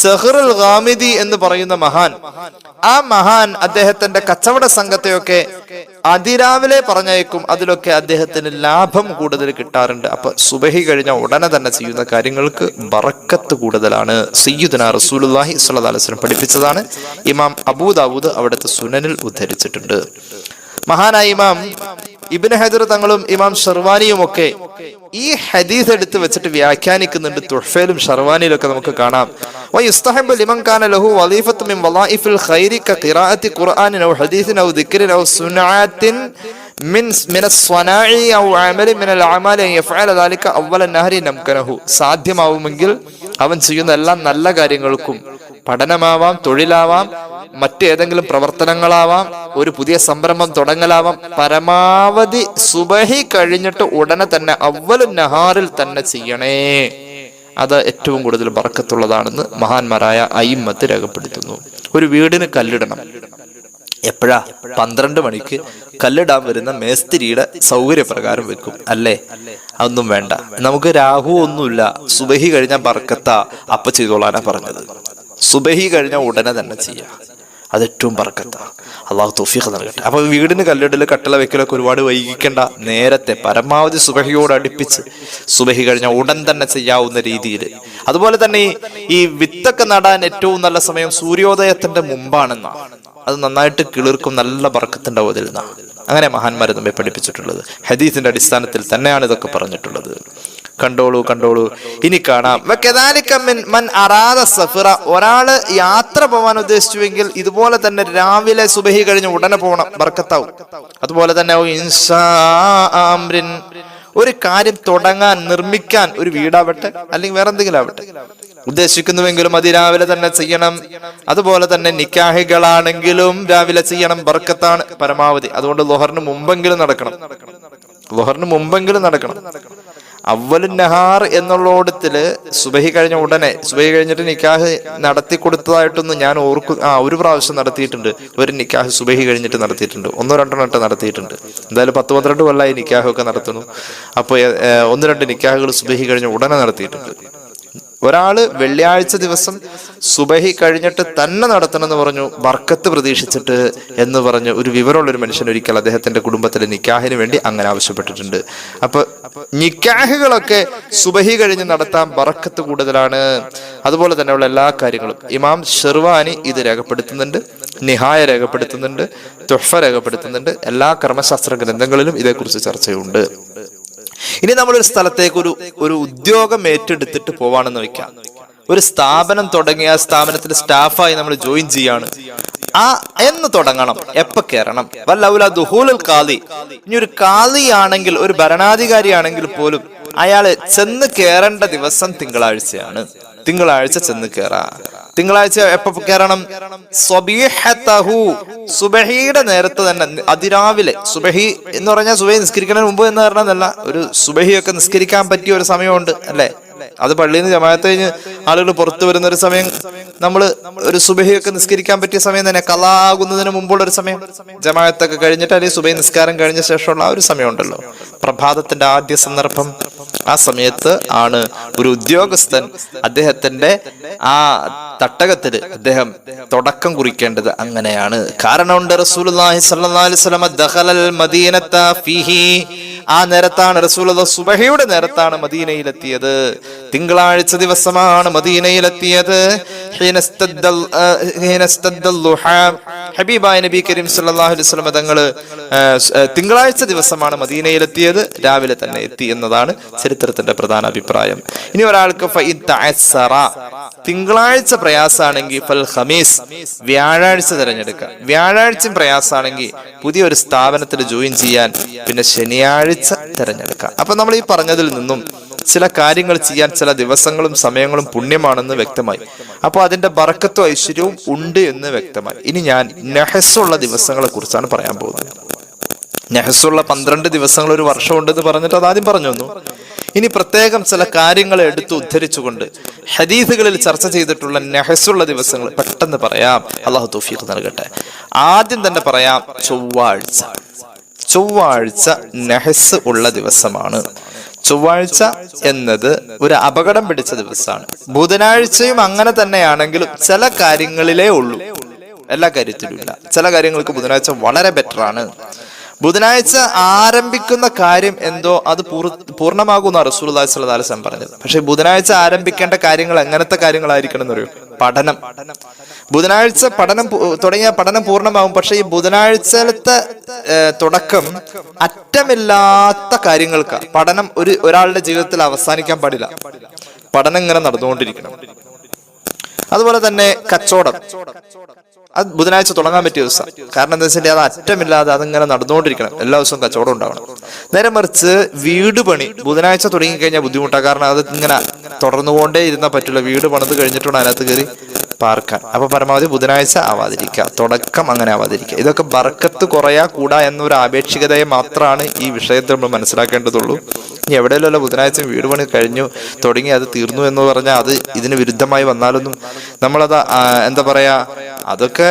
സഖറുൽ ഗാമിദി എന്ന് പറയുന്ന മഹാൻ, ആ മഹാൻ അദ്ദേഹത്തിന്റെ കച്ചവട സംഘത്തെയൊക്കെ അതിരാവിലെ പറഞ്ഞയക്കും. അതിലൊക്കെ അദ്ദേഹത്തിന് ലാഭം കൂടുതൽ കിട്ടാറുണ്ട്. അപ്പൊ സുബഹി കഴിഞ്ഞ ഉടനെ തന്നെ ചെയ്യുന്ന കാര്യങ്ങൾക്ക് ബറക്കത്ത് കൂടുതലാണ്. സയ്യിദുനാ റസൂലുള്ളാഹി സ്വല്ലല്ലാഹു അലൈഹി വസല്ലം പഠിപ്പിച്ചതാണ്. ഇമാം അബൂ ദാവൂദ് അവിടുത്തെ സുനനിൽ ഉദ്ധരിച്ചിട്ടുണ്ട്. മഹാനായ ഇമാം ഇബ്നു ഹജർ തങ്ങളും ഇമാം ഷർവാനിയും ഒക്കെ ഈ ഹദീസ് എടുത്ത് വെച്ചിട്ട് വ്യാഖ്യാനിക്കുന്നുണ്ട്. തുഹ്ഫയിലും ഷർവാനിയിലും ഒക്കെ നമുക്ക് കാണാം, വയുസ്തഹബ്ബു ലിമൻ കാന ലഹു വളീഫത്തുൻ മിൻ വളായിഫിൽ ഖൈരി കഖിറാഅത്തി ഖുർആനിൻ ഔ ഹദീസിൻ ഔ ദിക്രിൻ ഔ സുനഅത്തിൻ മിന സ്വനാഇ ഔ അമലിൻ മിനൽ അഅമാലി യഫഅല ദാലിക അവ്വല നഹരി നംകനഹു. സാധ്യമാവുമെങ്കിൽ അവൻ ചെയ്യുന്ന എല്ലാ നല്ല കാര്യങ്ങൾക്കും, പഠനമാവാം, തൊഴിലാവാം, മറ്റേതെങ്കിലും പ്രവർത്തനങ്ങളാവാം, ഒരു പുതിയ സംരംഭം തുടങ്ങലാവാം, പരമാവധി സുബഹി കഴിഞ്ഞിട്ട് ഉടനെ തന്നെ അവ്വലുൻ നഹാറിൽ തന്നെ ചെയ്യണേ. അത് ഏറ്റവും കൂടുതൽ ബർക്കത്തുള്ളതാണെന്ന് മഹാന്മാരായ അയിമ്മത്ത് രേഖപ്പെടുത്തുന്നു. ഒരു വീടിന് കല്ലിടണം. എപ്പോഴാ? 12 മണിക്ക് കല്ലിടാൻ വരുന്ന മേസ്തിരിയുടെ സൗകര്യപ്രകാരം വെക്കും, അല്ലേ? അതൊന്നും വേണ്ട. നമുക്ക് രാഹു ഒന്നുമില്ല, സുബഹി കഴിഞ്ഞാൽ ബർക്കത്ത, അപ്പ ചെയ്തോളാനാ പറഞ്ഞത്. സുബഹി കഴിഞ്ഞാൽ ഉടനെ തന്നെ ചെയ്യാം, അത് ഏറ്റവും ബർക്കത്ത. അള്ളാഹു തൗഫീഖ് നൽകട്ടെ. അപ്പൊ വീടിന് കല്ലിടല്, കട്ടള വെക്കലൊക്കെ ഒരുപാട് വൈകിക്കേണ്ട. നേരത്തെ പരമാവധി സുബഹിയോട് അടുപ്പിച്ച് സുബഹി കഴിഞ്ഞാൽ ഉടൻ തന്നെ ചെയ്യാവുന്ന രീതിയിൽ. അതുപോലെ തന്നെ ഈ വിത്തൊക്കെ നടാൻ ഏറ്റവും നല്ല സമയം സൂര്യോദയത്തിന്റെ മുമ്പാണെന്നാ. അത് നന്നായിട്ട് കിളിർക്കും, നല്ല ബർക്കത്തുണ്ടാവും അതിൽ നിന്നാ. അങ്ങനെ മഹാന്മാർ നമ്മെ പഠിപ്പിച്ചിട്ടുള്ളത്. ഹദീസിന്റെ അടിസ്ഥാനത്തിൽ തന്നെയാണ് ഇതൊക്കെ പറഞ്ഞിട്ടുള്ളത്. കണ്ടോളൂ. ഇനി കാണാം, ഒരാള് യാത്ര പോവാൻ ഉദ്ദേശിച്ചുവെങ്കിൽ ഇതുപോലെ തന്നെ രാവിലെ സുബഹി കഴിഞ്ഞ് ഉടനെ പോകണം, ബർക്കത്താവും. അതുപോലെ തന്നെ ഒരു കാര്യം തുടങ്ങാൻ, നിർമ്മിക്കാൻ, ഒരു വീടാവട്ടെ അല്ലെങ്കിൽ വേറെ എന്തെങ്കിലും ആവട്ടെ ഉദ്ദേശിക്കുന്നുവെങ്കിലും അത് രാവിലെ തന്നെ ചെയ്യണം. അതുപോലെ തന്നെ നിക്കാഹികളാണെങ്കിലും രാവിലെ ചെയ്യണം, ബർക്കത്താണ് പരമാവധി. അതുകൊണ്ട് ളുഹറിന് മുമ്പെങ്കിലും നടക്കണം. അവ്വലുൻ നഹാർ എന്നുള്ളോടത്തില് സുബഹി കഴിഞ്ഞ ഉടനെ, സുബഹി കഴിഞ്ഞിട്ട് നിക്കാഹ് നടത്തി കൊടുത്തതായിട്ടൊന്നും ഞാൻ ഒരു പ്രാവശ്യം നടത്തിയിട്ടുണ്ട്. ഒരു നിക്കാഹ് സുബഹി കഴിഞ്ഞിട്ട് നടത്തിയിട്ടുണ്ട്, 1-2 നടത്തിയിട്ടുണ്ട്. എന്തായാലും 10-12 കൊല്ലമായി നിക്കാഹൊക്കെ നടത്തുന്നു. അപ്പോൾ 1-2 നിക്കാഹുകൾ സുബഹി കഴിഞ്ഞ ഉടനെ നടത്തിയിട്ടുണ്ട്. ഒരാള് വെള്ളിയാഴ്ച ദിവസം സുബഹി കഴിഞ്ഞിട്ട് തന്നെ നടത്തണമെന്ന് പറഞ്ഞു, ബർക്കത്ത് പ്രതീക്ഷിച്ചിട്ട് എന്ന് പറഞ്ഞ് ഒരു വിവരമുള്ളൊരു മനുഷ്യൻ ഒരിക്കൽ അദ്ദേഹത്തിന്റെ കുടുംബത്തിലെ നിക്കാഹിന് വേണ്ടി അങ്ങനെ ആവശ്യപ്പെട്ടിട്ടുണ്ട്. അപ്പൊ നിക്കാഹുകളൊക്കെ സുബഹി കഴിഞ്ഞ് നടത്താൻ ബർക്കത്ത് കൂടുതലാണ്. അതുപോലെ തന്നെയുള്ള എല്ലാ കാര്യങ്ങളും ഇമാം ഷെർവാനി ഇത് രേഖപ്പെടുത്തുന്നുണ്ട്, നിഹായ രേഖപ്പെടുത്തുന്നുണ്ട്, തുഹ്ഫ രേഖപ്പെടുത്തുന്നുണ്ട്. എല്ലാ കർമ്മശാസ്ത്ര ഗ്രന്ഥങ്ങളിലും ഇതേക്കുറിച്ച് ചർച്ചയുണ്ട്. ഇനി നമ്മളൊരു സ്ഥലത്തേക്ക് ഒരു ഉദ്യോഗം ഏറ്റെടുത്തിട്ട് പോവാണെന്ന് വെക്കാം. ഒരു സ്ഥാപനം തുടങ്ങി ആ സ്ഥാപനത്തിൽ സ്റ്റാഫായി നമ്മൾ ജോയിൻ ചെയ്യാണ്. എന്ന് തുടങ്ങണം, എപ്പ കയറണം? വല്ലൗല ദുഹൂലുൽ ഖാദി. ഇനി ഒരു ഖാദി ആണെങ്കിൽ, ഒരു ഭരണാധികാരി ആണെങ്കിൽ പോലും അയാള് ചെന്ന് കയറേണ്ട ദിവസം തിങ്കളാഴ്ചയാണ്. തിങ്കളാഴ്ച ചെന്ന് കയറാ. തിങ്കളാഴ്ച എപ്പോ കയറണം? സ്വബീഹതഹു, സുബഹിയുടെ നേരത്തെ തന്നെ, അതിരാവിലെ. സുബഹി എന്ന് പറഞ്ഞാൽ സുബഹി നിസ്കരിക്കുന്നതിന് മുമ്പ് എന്ന് പറഞ്ഞതല്ല, ഒരു സുബഹിയൊക്കെ നിസ്കരിക്കാൻ പറ്റിയ ഒരു സമയമുണ്ട് അല്ലെ? അത് പള്ളിയിൽ നിന്ന് ജമാഅത്ത് കഴിഞ്ഞ് ആളുകൾ പുറത്തു വരുന്ന ഒരു സമയം, നമ്മള് ഒരു സുബഹിയൊക്കെ നിസ്കരിക്കാൻ പറ്റിയ സമയം തന്നെ. ഖളാ ആകുന്നതിന് മുമ്പുള്ള ഒരു സമയം, ജമാഅത്തൊക്കെ കഴിഞ്ഞിട്ട് അല്ലെങ്കിൽ സുബഹി നിസ്കാരം കഴിഞ്ഞ ശേഷമുള്ള ആ ഒരു സമയം ഉണ്ടല്ലോ, പ്രഭാതത്തിന്റെ ആദ്യ സന്ദർഭം. ആ സമയത്ത് ആണ് ഒരു ഉദ്യോഗസ്ഥൻ അദ്ദേഹത്തിന്റെ ആ തട്ടകത്തിൽ അദ്ദേഹം തുടക്കം കുറിക്കേണ്ടത്. അങ്ങനെയാണ്. കാരണമുണ്ട്. റസൂലുള്ളാഹി സ്വല്ലല്ലാഹു അലൈഹി വസല്ലം ദഖലൽ മദീനത ഫീഹി, ആ നേരത്താണ് റസൂലുള്ളാഹി സുബഹിയുടെ നേരത്താണ് മദീനയിലെത്തിയത്. തിങ്കളാഴ്ച ദിവസമാണ് മദീനയിലെത്തിയത്. ഹബീബായ നബി കരീം സല്ലല്ലാഹു അലൈഹി വസല്ലം തങ്ങള് തിങ്കളാഴ്ച ദിവസമാണ് മദീനയിലെത്തിയത്, രാവിലെ തന്നെ എത്തി എന്നതാണ് ചരിത്രത്തിന്റെ പ്രധാന അഭിപ്രായം. ഇനി ഒരാൾക്ക് തിങ്കളാഴ്ച പ്രയാസാണെങ്കിൽ ഫൽ ഖമീസ്, വ്യാഴാഴ്ച തിരഞ്ഞെടുക്കുക. വ്യാഴാഴ്ചയും പ്രയാസാണെങ്കിൽ പുതിയൊരു സ്ഥാപനത്തിൽ ജോയിൻ ചെയ്യാൻ പിന്നെ ശനിയാഴ്ച തിരഞ്ഞെടുക്കുക. അപ്പൊ നമ്മൾ ഈ പറഞ്ഞതിൽ നിന്നും ചില കാര്യങ്ങൾ ചെയ്യാൻ ചില ദിവസങ്ങളും സമയങ്ങളും പുണ്യമാണെന്ന് വ്യക്തമായി. അപ്പോൾ അതിന്റെ ബർക്കത്തും ഐശ്വര്യവും ഉണ്ട് എന്ന് വ്യക്തമായി. ഇനി ഞാൻ നെഹസുള്ള ദിവസങ്ങളെ കുറിച്ചാണ് പറയാൻ പോകുന്നത്. നെഹസുള്ള 12 ദിവസങ്ങൾ ഒരു വർഷം ഉണ്ടെന്ന് പറഞ്ഞിട്ട് അത് ആദ്യം പറഞ്ഞു തന്നു. ഇനി പ്രത്യേകം ചില കാര്യങ്ങൾ എടുത്ത് ഉദ്ധരിച്ചുകൊണ്ട് ഹദീസുകളിൽ ചർച്ച ചെയ്തിട്ടുള്ള നെഹസുള്ള ദിവസങ്ങൾ പെട്ടെന്ന് പറയാം. അള്ളാഹു തൗഫീഖ് നൽകട്ടെ. ആദ്യം തന്നെ പറയാം, ചൊവ്വാഴ്ച. ചൊവ്വാഴ്ച നെഹസ് ഉള്ള ദിവസമാണ്. ചൊവ്വാഴ്ച എന്നത് ഒരു അപകടം പിടിച്ച ദിവസമാണ്. ബുധനാഴ്ചയും അങ്ങനെ തന്നെയാണെങ്കിലും ചില കാര്യങ്ങളിലേ ഉള്ളൂ, എല്ലാ കാര്യത്തിലും ഇല്ല. ചില കാര്യങ്ങൾക്ക് ബുധനാഴ്ച വളരെ ബെറ്റർ ആണ്. ബുധനാഴ്ച ആരംഭിക്കുന്ന കാര്യം എന്തോ അത് പൂർണ്ണമാകുന്ന റസൂലുള്ളാഹി സ്വല്ലല്ലാഹു അലൈഹി വസല്ലം പറഞ്ഞത്. പക്ഷെ ബുധനാഴ്ച ആരംഭിക്കേണ്ട കാര്യങ്ങൾ എങ്ങനത്തെ കാര്യങ്ങളായിരിക്കണം എന്നറിയോ? പഠനം. ബുധനാഴ്ച തുടങ്ങിയ പഠനം പൂർണ്ണമാകും. പക്ഷെ ഈ ബുധനാഴ്ചത്തെ തുടക്കം അറ്റമില്ലാത്ത കാര്യങ്ങൾക്ക് പഠനം ഒരാളുടെ ജീവിതത്തിൽ അവസാനിക്കാൻ പാടില്ല. പഠനം ഇങ്ങനെ നടന്നുകൊണ്ടിരിക്കണം. അതുപോലെ തന്നെ കച്ചവടം, അത് ബുധനാഴ്ച തുടങ്ങാൻ പറ്റിയ ദിവസം. കാരണം എന്താ വെച്ചാൽ അത് അറ്റമില്ലാതെ അതിങ്ങനെ നടന്നുകൊണ്ടിരിക്കണം, എല്ലാ ദിവസവും കച്ചവടം ഉണ്ടാവണം. നേരെ മറിച്ച് വീട് പണി ബുധനാഴ്ച തുടങ്ങിക്കഴിഞ്ഞാൽ ബുദ്ധിമുട്ടാണ്. കാരണം അത് ഇങ്ങനെ തുടർന്നുകൊണ്ടേ ഇരുന്നാൽ പറ്റില്ല. വീട് പണിത് കഴിഞ്ഞിട്ടുണ്ട് അതിനകത്ത് കയറി പാർക്കാൻ. അപ്പൊ പരമാവധി ബുധനാഴ്ച ആവാതിരിക്കുക, തുടക്കം അങ്ങനെ ആവാതിരിക്കുക. ഇതൊക്കെ ബർക്കത്ത് കുറയാ കൂടാ എന്നൊരു ആപേക്ഷികതയെ മാത്രമാണ് ഈ വിഷയത്തിൽ നമ്മൾ മനസ്സിലാക്കേണ്ടതുള്ളൂ. ഇനി എവിടെയല്ലോ ബുധനാഴ്ച വീട് പണി കഴിഞ്ഞു തുടങ്ങി അത് തീർന്നു എന്ന് പറഞ്ഞാൽ അത് ഇതിന് വിരുദ്ധമായി വന്നാലൊന്നും നമ്മളത് എന്താ പറയാ, അതൊക്കെ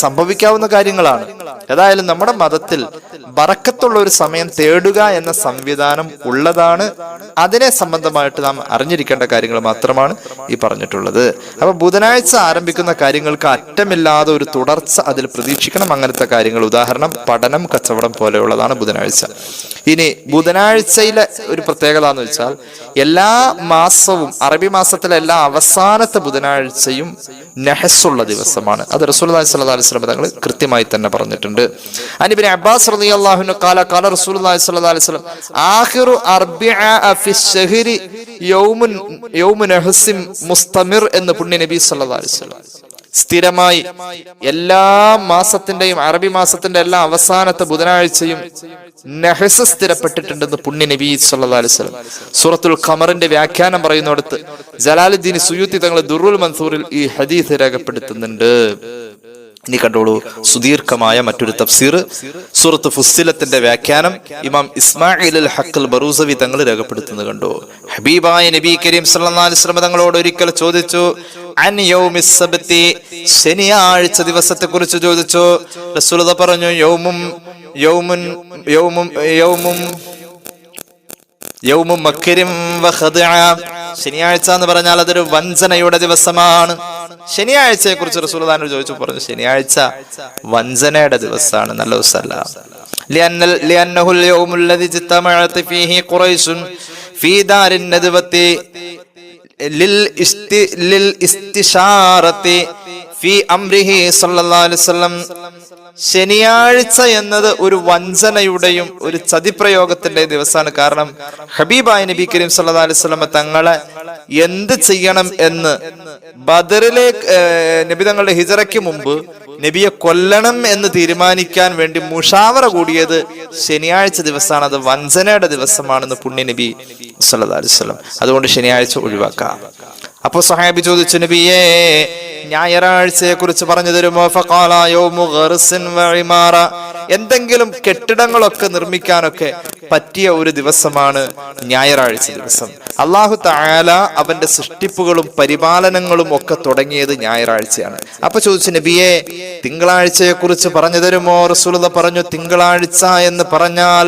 സംഭവിക്കാവുന്ന കാര്യങ്ങളാണ്. ഏതായാലും നമ്മുടെ മതത്തിൽ ബറക്കത്തുള്ള ഒരു സമയം തേടുക എന്ന സംവിധാനം ഉള്ളതാണ്. അതിനെ സംബന്ധമായിട്ട് നാം അറിഞ്ഞിരിക്കേണ്ട കാര്യങ്ങൾ മാത്രമാണ് ഈ പറഞ്ഞിട്ടുള്ളത്. അപ്പൊ ബുധനാഴ്ച ആരംഭിക്കുന്ന കാര്യങ്ങൾക്ക് അറ്റമില്ലാതെ ഒരു തുടർച്ച അതിൽ പ്രതീക്ഷിക്കണം. അങ്ങനത്തെ കാര്യങ്ങൾ, ഉദാഹരണം പഠനം, കച്ചവടം പോലെയുള്ളതാണ് ബുധനാഴ്ച. ഇനി ബുധനാഴ്ചയിലെ ഒരു പ്രത്യേകത എന്ന് വെച്ചാൽ എല്ലാ മാസവും, അറബി മാസത്തിലെ എല്ലാ അവസാനത്തെ ബുധനാഴ്ചയും നെഹസുള്ള ദിവസമാണ്. അത് റസൂലുള്ളാഹി സ്വല്ലല്ലാഹു അലൈഹി വസല്ലം തങ്ങൾ കൃത്യമായി തന്നെ പറഞ്ഞിട്ടുണ്ട്. അൻ ഇബ്നു അബ്ബാസ് റളിയല്ലാഹു അൻഹു ഖാല ഖാല റസൂലുള്ളാഹി സ്വല്ലല്ലാഹു അലൈഹി വസല്ലം ആഖിറു അർബിഅ ഫി ശഹരി യൗമു നഹ്സിൻ മുസ്തമിർ എന്ന് പുണ്യ നബി സ്വല്ലല്ലാഹു അലൈഹി വസല്ലം സ്ഥിരമായി എല്ലാ മാസത്തിന്റെയും, അറബി മാസത്തിന്റെ എല്ലാ അവസാനത്തെ ബുധനാഴ്ചയും നഹസ് സ്ഥിരപ്പെട്ടിട്ടുണ്ടെന്ന് പുണ്യ നബി സല്ലല്ലാഹു അലൈഹി വസല്ലം സൂറത്തുൽ ഖമറിന്റെ വ്യാഖ്യാനം പറയുന്നിടത്ത് ജലാലുദ്ദീൻ സുയൂത്തി തങ്ങൾ ദുറുൽ മൻസൂറിൽ ഈ ഹദീസ് രേഖപ്പെടുത്തുന്നുണ്ട്. ഇനി കണ്ടോളൂ, സുദീർഘമായ മറ്റൊരു തഫ്സീർ, സൂറത്ത് ഫുസ്സിലത്തിന്റെ വ്യാഖ്യാനം ഇമാം ഇസ്മായിൽ അൽ ഹഖ് അൽ ബറൂസവി തങ്ങൾ രേഖപ്പെടുത്തുന്നത് കണ്ടോ. ഹബീബായ നബി കരീം സല്ലല്ലാഹു അലൈഹി വസല്ലം തങ്ങളോട് ഒരിക്കൽ ചോദിച്ചു, അൻ യൗമിസ് സബ്തി, ശനിയാഴ്ച ദിവസത്തെ കുറിച്ച് ചോദിച്ചു. റസൂലുള്ളാഹി പറഞ്ഞു, യൗമും മക്രിം വഖദ്അ, ശനിയാഴ്ച എന്ന് പറഞ്ഞാൽ അതൊരു വഞ്ചനയുടെ ദിവസമാണ്. ശനിയാഴ്ചയെ കുറിച്ച് റസൂലുള്ളാഹിനോട് ചോദിച്ചു, പറഞ്ഞു ശനിയാഴ്ച വഞ്ചനയുടെ ദിവസമാണ്, നല്ല ദിവസമല്ല. ലിഅന്നഹു യൗമുൽ ലദി ജതമഅത് ഫീഹി ഖുറൈശുൻ ഫീ ദാരിൻ നദ്വതി ലിൽ ഇസ്തിശാറതി ഫീ അംരിഹി സല്ലല്ലാഹു അലൈഹി വസല്ലം. ശനിയാഴ്ച എന്നത് ഒരു വഞ്ചനയുടെയും ഒരു ചതിപ്രയോഗത്തിന്റെ ദിവസമാണ്. കാരണം ഹബീബായ നബി കരീം സല്ലല്ലാഹു അലൈഹി വസല്ലം തങ്ങളെ എന്ത് ചെയ്യണം എന്ന് ബദറിലേക്ക് നബി തങ്ങളുടെ ഹിജറയ്ക്ക് മുമ്പ് നബിയെ കൊല്ലണം എന്ന് തീരുമാനിക്കാൻ വേണ്ടി മുഷാവറ കൂടിയത് ശനിയാഴ്ച ദിവസമാണ്. അത് വഞ്ചനയുടെ ദിവസമാണെന്ന് പുണ്യ നബി സല്ലല്ലാഹു അലൈഹി വസല്ലം. അതുകൊണ്ട് ശനിയാഴ്ച ഒഴിവാക്കാം. അപ്പൊ സഹാബി ചോദിച്ചു, നബിയേ ഞായറാഴ്ചയെ കുറിച്ച് പറഞ്ഞു തരുമോ? ഫഖാല യൗമു ഗർസിൻ വഇമാറ, എന്തെങ്കിലും കെട്ടിടങ്ങളൊക്കെ നിർമ്മിക്കാനൊക്കെ പറ്റിയ ഒരു ദിവസമാണ് ഞായറാഴ്ച ദിവസം. അല്ലാഹു തആല അവന്റെ സൃഷ്ടിപ്പുകളും പരിപാലനങ്ങളും ഒക്കെ തുടങ്ങിയത് ഞായറാഴ്ചയാണ്. അപ്പൊ ചോദിച്ചു, നബിയെ തിങ്കളാഴ്ചയെ കുറിച്ച് പറഞ്ഞു തരുമോ? റസൂലുള്ളാഹി പറഞ്ഞു, തിങ്കളാഴ്ച എന്ന് പറഞ്ഞാൽ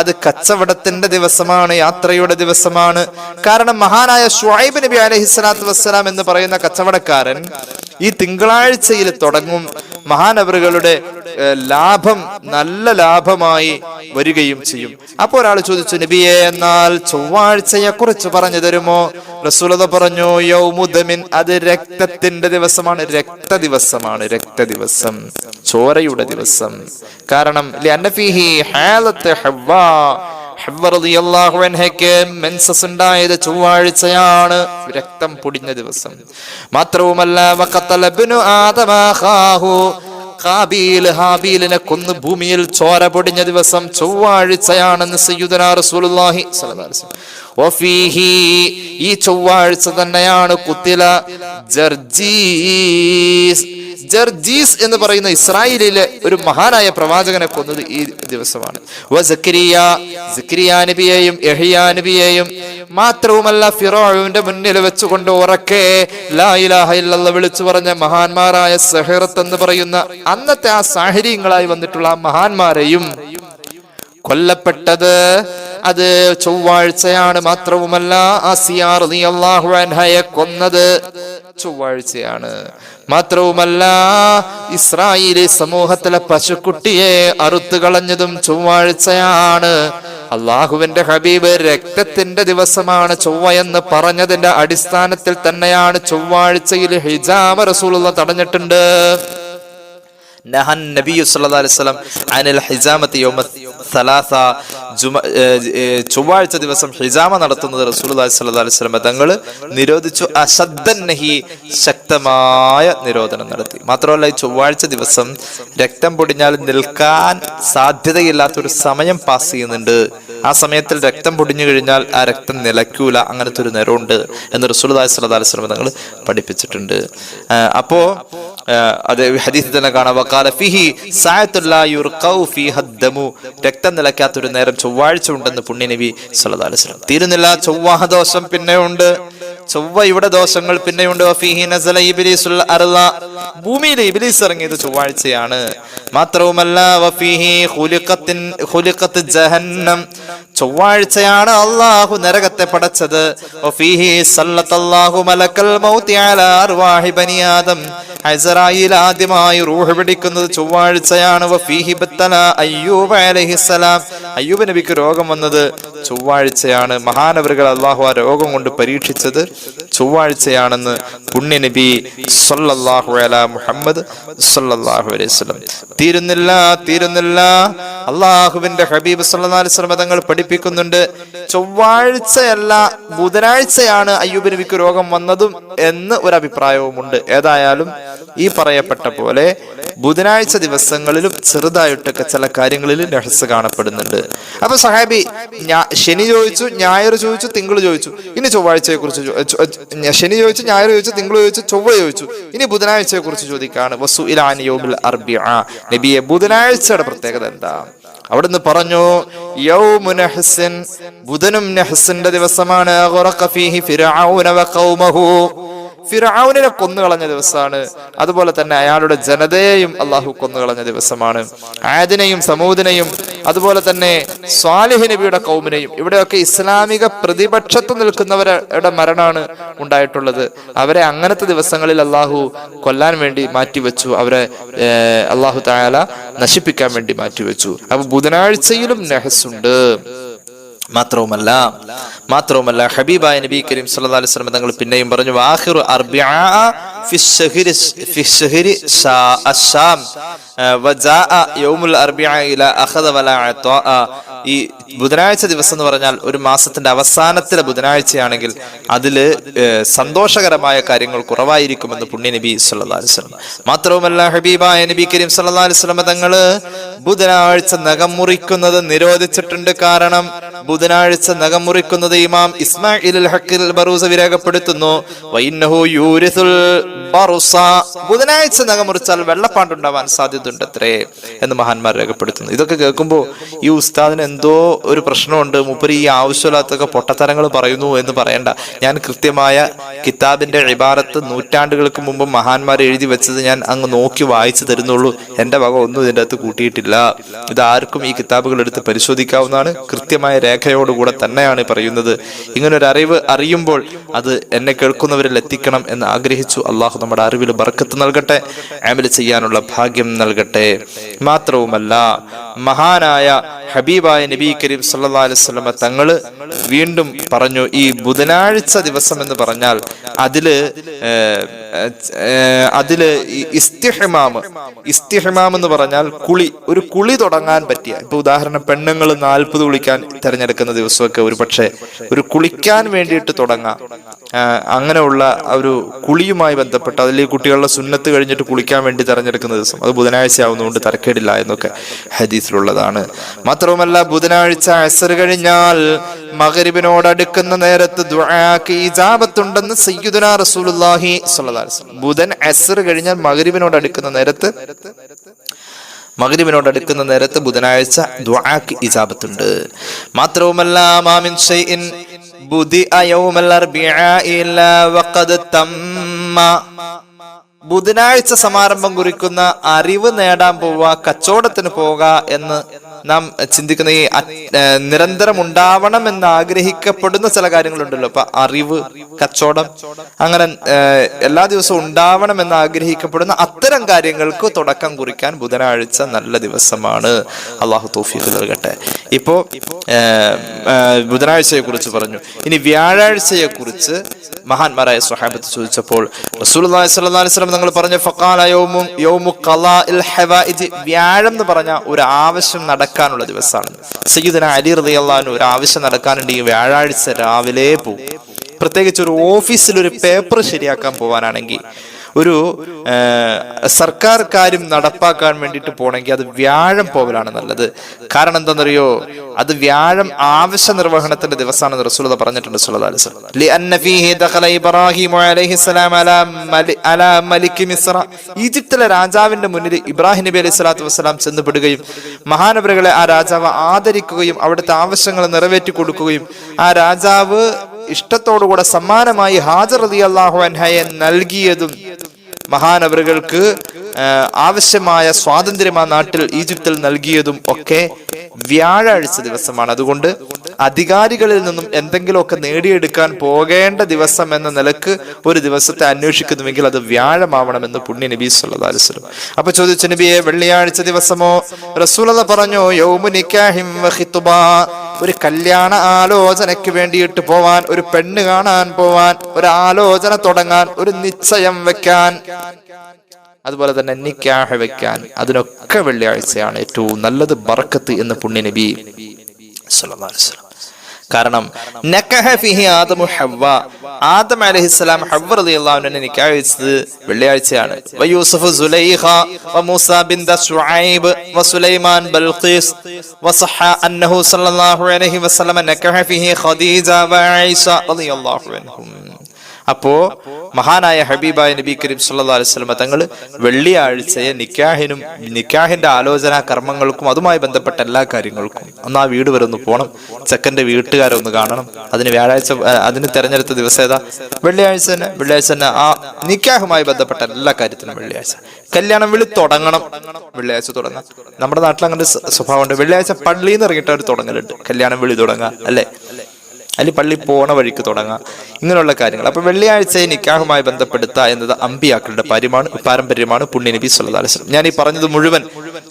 അത് കച്ചവടത്തിന്റെ ദിവസമാണ്, യാത്രയുടെ ദിവസമാണ്. കാരണം മഹാനായ ശുഐബ് നബി അലൈഹിസ്സലാത്തു വസ്സലാം എന്ന് പറയുന്ന കച്ചവടക്കാരൻ ഈ തിങ്കളാഴ്ചയിൽ തുടങ്ങും. മഹാനവറുകളുടെ ലാഭം നല്ല ലാഭമായി വരികയും ചെയ്യും. അപ്പോൾ ഒരാൾ ചോദിച്ചു, നബിയെ എന്നാൽ ചൊവ്വാഴ്ചയെ കുറിച്ച് പറഞ്ഞു തരുമോ? റസൂലുള്ളാഹി പറഞ്ഞു, യൗമുദമിൻ, അത് രക്തത്തിന്റെ ദിവസമാണ്, രക്തദിവസമാണ്, രക്തദിവസം, ചോരയുടെ ദിവസം. കാരണം ലിഅന്ന ഫീഹി ഹാലത്ത് ഹവ്വാ, ഹവ്വ റളിയല്ലാഹു അൻഹയ്ക്ക് മെൻസസ് ഉണ്ടായത് ചൊവ്വാഴ്ചയാണ്, രക്തം പൊടിഞ്ഞ ദിവസം. മാത്രവുമല്ല വഖതല ഇബ്നു ആദമ ഖാഹു, ഹാബീലിനെ കൊന്ന് ഭൂമിയിൽ ചോര പൊടിഞ്ഞ ദിവസം ചൊവ്വാഴ്ചയാണെന്ന് സയ്യിദുനാ റസൂലുള്ളാഹി സ്വല്ലല്ലാഹു അലൈഹി വസല്ലം. വഫീഹി, ഈ ചൊവ്വാഴ്ച തന്നെയാണ് കുത്തില ജർജീസ് എന്ന് പറയുന്ന ഇസ്രായേലിലെ ഒരു മഹാനായ പ്രവാചകനെ കൊന്നത് ഈ ദിവസമാണ്. സക്കരിയ നബിയെയും യഹ്യാ നബിയെയും. മാത്രവുമല്ല ഫിറഔന്റെ മുന്നിൽ വെച്ചുകൊണ്ട് ഉറക്കെ ലാ ഇലാഹ ഇല്ലല്ലാഹ് വിളിച്ചു പറഞ്ഞ മഹാന്മാരായ സഹറത്ത് എന്ന് പറയുന്ന അന്നത്തെ ആ സാഹിര്യങ്ങളായി വന്നിട്ടുള്ള ആ മഹാന്മാരെയും കൊല്ലപ്പെട്ടത് അത് ചൊവ്വാഴ്ചയാണ്. മാത്രവുമല്ല ആസിയ റളിയല്ലാഹു അൻഹയെ കൊന്നത് ചൊവ്വാഴ്ചയാണ്. മാത്രവുമല്ല ഇസ്രായേലി സമൂഹത്തിലെ പശുക്കുട്ടിയെ അറുത്തു കളഞ്ഞതും ചൊവ്വാഴ്ചയാണ്. അള്ളാഹുവിന്റെ ഹബീബ് രക്തത്തിന്റെ ദിവസമാണ് ചൊവ്വ എന്ന് പറഞ്ഞതിന്റെ അടിസ്ഥാനത്തിൽ തന്നെയാണ് ചൊവ്വാഴ്ചയിൽ ഹിജാമ റസൂലുള്ളാഹി തടഞ്ഞിട്ടുണ്ട്. നഹൻ നബി സല്ലല്ലാഹു അലൈഹി വസല്ലം അനിൽ ഹിജാമത്തി യൗമ സലാസ, ചൊവ്വാഴ്ച ദിവസം ഹിജാമ നടത്തുന്നത് റസൂലുള്ളാഹി സ്വല്ലല്ലാഹു അലൈഹി വസല്ലം തങ്ങൾ നിരോധിച്ചു. അശദ്ദൻ നഹി, ശക്തമായ നിരോധനം നടത്തി. മാത്രമല്ല ഈ ചൊവ്വാഴ്ച ദിവസം രക്തം പൊടിഞ്ഞാൽ നിൽക്കാൻ സാധ്യതയില്ലാത്തൊരു സമയം പാസ് ചെയ്യുന്നുണ്ട്. ആ സമയത്തിൽ രക്തം പൊടിഞ്ഞു കഴിഞ്ഞാൽ ആ രക്തം നിലയ്ക്കൂല, അങ്ങനത്തെ ഒരു നേരമുണ്ട് എന്ന് റസൂലുള്ളാഹി സ്വല്ലല്ലാഹു അലൈഹി വസല്ലം തങ്ങൾ പഠിപ്പിച്ചിട്ടുണ്ട്. അപ്പോ അത് ഹദീസിൽ തന്നെ കാണാം, വഖാല ഫീഹി സഅത്തുൻ ലാ യുർഖൗ ഫീഹ ദമു, രക്തം നിലയ്ക്കാത്തൊരു നേരം ചൊവ്വാഴ്ച ഉണ്ടെന്ന് പുണ്യനബി സല്ലല്ലാഹു അലൈഹി വസല്ലം. തീരുന്നില്ല, ചൊവ്വാ ദോഷം പിന്നെയുണ്ട്, ചൊവ്വയുടെ ദോഷങ്ങൾ പിന്നെയുണ്ട്. വഫീഹി നസല ഇബ്ലീസുൽ അർള, ഭൂമിയിൽ ഇബ്ലീസ് ഇറങ്ങിയത് ചൊവ്വാഴ്ചയാണ്. മാത്രവുമല്ല വഫീഹി ഖുലിഖത്ത് ജഹന്നം, ചൊവ്വാഴ്ചയാണ് അല്ലാഹു നരകത്തെ പടച്ചത്. വഫീഹി സല്ലല്ലാഹു മലക്കൽ മൗതി അലാ അർവാഹി ബനി ആദം, ഇസ്രായേൽ ആദ്യമായി റൂഹ് പിടിക്കുന്നത് ചൊവ്വാഴ്ചയാണ്. വഫീഹി ബത്തല അയ്യൂബ് അലൈഹിസ്സലാം, അയ്യൂബ് നബിക്ക് രോഗം വന്നത് ചൊവ്വാഴ്ചയാണ്. മഹാനവറുകൾ അല്ലാഹു ആ രോഗം കൊണ്ട് പരീക്ഷിച്ചത് ചൊവ്വാഴ്ചയാണെന്ന് പുണ്യ നബി സല്ലല്ലാഹു അലാ മുഹമ്മദ് സല്ലല്ലാഹു അലൈഹി വസല്ലം. തീരുന്നില്ല, അള്ളാഹുവിന്റെ ഹബീബ് സല്ലല്ലാഹു അലൈഹി വസല്ലം തങ്ങൾ പഠിപ്പിക്കുന്നുണ്ട്, ചൊവ്വാഴ്ചയല്ല ബുധനാഴ്ചയാണ് അയ്യൂബ് നബിക്ക് രോഗം വന്നതും എന്ന് ഒരു അഭിപ്രായവുമുണ്ട്. ഏതായാലും ഈ പറയപ്പെട്ട പോലെ ബുധനാഴ്ച ദിവസങ്ങളിലും ചെറുതായിട്ടൊക്കെ ചില കാര്യങ്ങളിൽ നഹ്സ് കാണപ്പെടുന്നുണ്ട്. അപ്പൊ സഹാബി ശനി ചോദിച്ചു, ഞായർ ചോദിച്ചു, തിങ്കൾ ചോദിച്ചു, ഇനി ചൊവ്വാഴ്ചയെ കുറിച്ച് ശനി ചോദിച്ചു, ഞായർ ചോദിച്ചു, തിങ്കൾ ചോദിച്ചു, ചൊവ്വ ചോദിച്ചു, ഇനി ബുധനാഴ്ചയെ കുറിച്ച് ചോദിക്കാണ്. വസുഇലാൻ യൗമുൽ അർബിഅ, നബിയെ ബുധനാഴ്ചയുടെ പ്രത്യേകത എന്താ? അവിടുന്ന് പറഞ്ഞു, യൗമു നഹ്സിൻ, ബുധനും നഹ്സിന്റെ ദിവസമാണ്. ഗറഖ ഫീഹി ഫിർഔന വഖൗമഹു, ഫിർഔനെ കൊന്നുകളഞ്ഞ ദിവസമാണ്. അതുപോലെ തന്നെ അയാളുടെ ജനതയെയും അള്ളാഹു കൊന്നുകളഞ്ഞ ദിവസമാണ്. ആദിനെയും സമൂദിനെയും അതുപോലെ തന്നെ സ്വാലിഹ് നബിയുടെ കൗമിനെയും. ഇവിടെയൊക്കെ ഇസ്ലാമിക പ്രതിപക്ഷത്ത് നിൽക്കുന്നവരുടെ മരണമാണ് ഉണ്ടായിട്ടുള്ളത്. അവരെ അങ്ങനത്തെ ദിവസങ്ങളിൽ അള്ളാഹു കൊല്ലാൻ വേണ്ടി മാറ്റിവെച്ചു, അവരെ അള്ളാഹു തആല നശിപ്പിക്കാൻ വേണ്ടി മാറ്റിവെച്ചു. അപ്പൊ ബുധനാഴ്ചയിലും നഹ്സുണ്ട്. മാത്രവുമല്ല ഹബീബായ നബി കരീം സല്ലല്ലാഹു അലൈഹി വസല്ലം തങ്ങൾ പിന്നെയും പറഞ്ഞു, ആഖിറു അർബിഅ ഫി ശഹരി അശ്ശാം വജാഅ യൗമുൽ അർബിഅ ഇലാ അഖദ വലാ അതാഅ. ഈ ബുധനാഴ്ച ദിവസം എന്ന് പറഞ്ഞാൽ ഒരു മാസത്തിന്റെ അവസാനത്തിലെ ബുധനാഴ്ചയാണെങ്കിൽ അതില് സന്തോഷകരമായ കാര്യങ്ങൾ കുറവായിരിക്കുമെന്ന് പുണ്യ നബി സല്ലല്ലാഹു അലൈഹി വസല്ലം. മാത്രവുമല്ല ഹബീബായ നബി കരീം സല്ലല്ലാഹു അലൈഹി വസല്ലം തങ്ങള് ബുധനാഴ്ച നഖം മുറിക്കുന്നത് നിരോധിച്ചിട്ടുണ്ട്. കാരണം ബുധനാഴ്ച നഖം മുറിക്കുന്നത് ഇമാം ഇസ്മാഇൽ ഹഖിൽ ബറൂസവി രേഖപ്പെടുത്തുന്നു, വഇന്നഹു യൂരിസുൽ ബറുസ, ബുധനാഴ്ച നഖം മുറിച്ചാൽ വെള്ളപ്പാണ്ടുണ്ടാവാൻ സാധ്യതയുണ്ട് അത്രേ എന്ന് മഹാന്മാർ രേഖപ്പെടുത്തുന്നു. ഇതൊക്കെ കേൾക്കുമ്പോൾ ഈ ഉസ്താദിന് എന്തോ ഒരു പ്രശ്നമുണ്ട്, മൂപ്പര് ഈ ആവശ്യമില്ലാത്തൊക്കെ പൊട്ടത്തരങ്ങൾ പറയുന്നു എന്ന് പറയണ്ട. ഞാൻ കൃത്യമായ കിതാബിന്റെ ഇബാറത്ത് നൂറ്റാണ്ടുകൾക്ക് മുമ്പ് മഹാന്മാർ എഴുതി വെച്ചത് ഞാൻ അങ്ങ് നോക്കി വായിച്ചു തരുന്നുള്ളൂ. എന്റെ വക ഒന്നും ഇതിൻ്റെ അകത്ത് കൂട്ടിയിട്ടില്ല. ഇത് ആർക്കും ഈ കിതാബുകൾ എടുത്ത് പരിശോധിക്കാവുന്നതാണ്. കൃത്യമായ രേഖയോടുകൂടെ തന്നെയാണ് പറയുന്നത്. ഇങ്ങനൊരു അറിവ് അറിയുമ്പോൾ അത് എന്നെ കേൾക്കുന്നവരിൽ എത്തിക്കണം എന്ന് ആഗ്രഹിച്ചു. അള്ളാഹു നമ്മുടെ അറിവിൽ ബർക്കത്ത് നൽകട്ടെ, അമൽ ചെയ്യാനുള്ള ഭാഗ്യം നൽകട്ടെ. മാത്രവുമല്ല മഹാനായ ഹബീബായ നബി കരീം സല്ലല്ലാഹു അലൈഹി വസല്ലം തങ്ങള് വീണ്ടും പറഞ്ഞു, ഈ ബുധനാഴ്ച ദിവസം എന്ന് പറഞ്ഞാൽ അതില് ഇസ്തിഹ്മാം എന്ന് പറഞ്ഞാൽ ഒരു കുളി തുടങ്ങാൻ പറ്റിയ, ഇപ്പൊ ഉദാഹരണം പെണ്ണുങ്ങൾ 40 കുളിക്കാൻ തിരഞ്ഞെടുക്കുന്ന ദിവസമൊക്കെ ഒരു പക്ഷേ ഒരു കുളിക്കാൻ വേണ്ടിയിട്ട് തുടങ്ങാം. അങ്ങനെയുള്ള ഒരു കുളിയുമായി ബന്ധപ്പെട്ട് അതിൽ കുട്ടികളുടെ സുന്നത്ത് കഴിഞ്ഞിട്ട് കുളിക്കാൻ വേണ്ടി തിരഞ്ഞെടുക്കുന്ന ദിവസം അത് ബുധനാഴ്ച ആവുന്നതുകൊണ്ട് തരക്കേടില്ല എന്നൊക്കെ ഹദീസിലുള്ളതാണ്. മാത്രവുമല്ല ബുധനാഴ്ച അസ്ർ കഴിഞ്ഞാൽ മഗ്രിബിനോട് അടുക്കുന്ന നേരത്ത് ദുആക്ക് ഇജാബത്തുണ്ടെന്ന് സയ്യിദുനാ റസൂലുള്ളാഹി സ്വല്ലല്ലാഹു അലൈഹി വസല്ലം. ബുധൻ അസ്ർ കഴിഞ്ഞാൽ മഗ്രിബിനോട് അടുക്കുന്ന നേരത്ത് ബുധനാഴ്ച ദുആക്ക് ഇജാബത്തുണ്ട്. മാത്രവുമല്ല മാമിൻ ഷൈഇൻ ബുദിഅ യൗമൽ അർബിഅ ഇല്ലാ വഖദ് തമ്മ, ബുധനാഴ്ച സമാരംഭം കുറിക്കുന്ന അറിവ് നേടാൻ പോവുക, കച്ചവടത്തിന് പോവുക എന്ന് നാം ചിന്തിക്കുന്ന ഈ നിരന്തരം ഉണ്ടാവണം എന്ന് ആഗ്രഹിക്കപ്പെടുന്ന ചില കാര്യങ്ങളുണ്ടല്ലോ. അപ്പൊ അറിവ്, കച്ചവടം, അങ്ങനെ എല്ലാ ദിവസവും ഉണ്ടാവണം എന്ന് ആഗ്രഹിക്കപ്പെടുന്ന അത്തരം കാര്യങ്ങൾക്ക് തുടക്കം കുറിക്കാൻ ബുധനാഴ്ച നല്ല ദിവസമാണ്. അള്ളാഹു തൗഫീഖ് നൽകട്ടെ. ഇപ്പോ ബുധനാഴ്ചയെ കുറിച്ച് പറഞ്ഞു. ഇനി വ്യാഴാഴ്ചയെ കുറിച്ച് മഹാന്മാരായ സ്വഹാബത്ത് ചോദിച്ചപ്പോൾ റസൂലുള്ളാഹി സ്വല്ലല്ലാഹു അലൈഹി വസല്ലം തങ്ങൾ പറഞ്ഞു, ഫഖാല യൗമു ഖളാഇൽ ഹവായിജ്, വ്യാഴം എന്ന് പറഞ്ഞ ഒരു ആവശ്യം നടക്കാനുള്ള ദിവസമാണ്. സയ്യിദുനാ അലി റളിയല്ലാഹു അൻഹു ഒരു ആവശ്യം നടക്കാനുണ്ടെങ്കിൽ വ്യാഴാഴ്ച രാവിലെ പോകും. പ്രത്യേകിച്ച് ഒരു ഓഫീസിൽ ഒരു പേപ്പർ ശരിയാക്കാൻ പോവാനാണെങ്കിൽ, ഒരു സർക്കാർ കാര്യം നടപ്പാക്കാൻ വേണ്ടിയിട്ട് പോകണമെങ്കിൽ അത് വ്യാഴം പോവലാണ് നല്ലത്. കാരണം എന്താണെന്നറിയോ, അത് വ്യാഴം ആവശ്യ നിർവഹണത്തിന്റെ ദിവസമാണെന്ന് റസൂലുള്ളാഹി പറഞ്ഞിട്ടുണ്ട് സ്വല്ലല്ലാഹു അലൈഹി വസല്ലം. ലിഅന്ന ഫീഹി ദഖല ഇബ്രാഹിം അലൈഹിസ്സലാം അലാ മലിക് മിസ്ര, ഈജിപ്തിലെ രാജാവിന്റെ മുന്നിൽ ഇബ്രാഹിം നബി അലൈഹി സ്വലാത്തു വസ്സലാം ചെന്നുപെടുകയും മഹാനവറുകളെ ആ രാജാവ് ആദരിക്കുകയും അവിടുത്തെ ആവശ്യങ്ങൾ നിറവേറ്റി കൊടുക്കുകയും ആ രാജാവ് ഇഷ്ടത്തോടുകൂടെ സമ്മാനമായി ഹാജർ റളിയല്ലാഹു അൻഹയെ നൽകിയതും മഹാനവറുകൾക്ക് ആവശ്യമായ സ്വാതന്ത്ര്യം ആ നാട്ടിൽ ഈജിപ്തിൽ നൽകിയതും ഒക്കെ വ്യാഴാഴ്ച ദിവസമാണ്. അതുകൊണ്ട് അധികാരികളിൽ നിന്നും എന്തെങ്കിലുമൊക്കെ നേടിയെടുക്കാൻ പോകേണ്ട ദിവസം എന്ന നിലക്ക് ഒരു ദിവസത്തെ അന്വേഷിക്കുന്നുവെങ്കിൽ അത് വ്യാഴമാവണമെന്ന് പുണ്യ നബി സല്ലല്ലാഹു അലൈഹി വസല്ലം. അപ്പൊ ചോദിച്ചു, നബിയെ വെള്ളിയാഴ്ച ദിവസമോ? റസൂലുള്ളാഹി പറഞ്ഞു, യൗമു നിക്കാഹിൻ വ ഖിത്ബാ, ഒരു കല്യാണ ആലോചനയ്ക്ക് വേണ്ടിയിട്ട് പോവാൻ, ഒരു പെണ്ണ് കാണാൻ പോവാൻ, ഒരു ആലോചന തുടങ്ങാൻ, ഒരു നിശ്ചയം വെക്കാൻ, അതുപോലെ തന്നെ നിക്കാഹ് വെക്കാൻ, അതിനൊക്കെ വെള്ളിയാഴ്ചയാണ് ഏറ്റവും നല്ലത്, ബർക്കത്ത് എന്ന് പുണ്യ നബി സല്ലല്ലാഹു അലൈഹി വസല്ലം. കാരണം നക്കഹ ഫിഹി ആദമു ഹവ്വ, ആദം അലൈഹിസ്സലാം ഹവ്വ റളിയല്ലാഹു അൻഹ നിക്കാഹ് വെച്ചത് വെള്ളിയാഴ്ചയാണ്. വയൂസുഫ് സുലൈഖ വമൂസ ബിൻത ശുഐബ് വസുലൈമാൻ ബൽഖീസ് വസഹ അന്നഹു സല്ലല്ലാഹു അലൈഹി വസല്ലം നക്കഹ ഫിഹി ഖദീജ വആയിഷ റളിയല്ലാഹു അൻഹും. അപ്പോ മഹാനായ ഹബീബായ നബി കരീം സല്ലല്ലാഹു അലൈഹി വസല്ലം തങ്ങൾ വെള്ളിയാഴ്ചയെ നിക്കാഹിനും നിക്കാഹിന്റെ ആലോചനാ കർമ്മങ്ങൾക്കും അതുമായി ബന്ധപ്പെട്ട എല്ലാ കാര്യങ്ങൾക്കും ഒന്ന് ആ വീട് വരെ ഒന്ന് പോകണം, ചെക്കന്റെ വീട്ടുകാരെ ഒന്ന് കാണണം. അതിന് വ്യാഴാഴ്ച, അതിന് തെരഞ്ഞെടുത്ത ദിവസം ഏതാ? വെള്ളിയാഴ്ച തന്നെ. വെള്ളിയാഴ്ച തന്നെ ആ നിക്കാഹുമായി ബന്ധപ്പെട്ട എല്ലാ കാര്യത്തിനും വെള്ളിയാഴ്ച. കല്യാണം വിളി തുടങ്ങണം, വെള്ളിയാഴ്ച തുടങ്ങാം. നമ്മുടെ നാട്ടിൽ അങ്ങനെ സ്വഭാവമുണ്ട്. വെള്ളിയാഴ്ച പള്ളിയിൽ നിന്ന് ഇറങ്ങിയിട്ട് അവർ തുടങ്ങലുണ്ട്, കല്യാണം വിളി തുടങ്ങാം അല്ലെ, അല്ലെങ്കിൽ പള്ളി പോണ വഴിക്ക് തുടങ്ങാം, ഇങ്ങനെയുള്ള കാര്യങ്ങൾ. അപ്പൊ വെള്ളിയാഴ്ചയെ നിക്കാഹുമായി ബന്ധപ്പെടുത്തുക എന്നത് അമ്പിയാക്കളുടെ പാരമ്പര്യമാണ്, പുണ്യ നബി സല്ലല്ലാഹു അലൈഹി വസല്ലം. ഞാൻ ഈ പറഞ്ഞത് മുഴുവൻ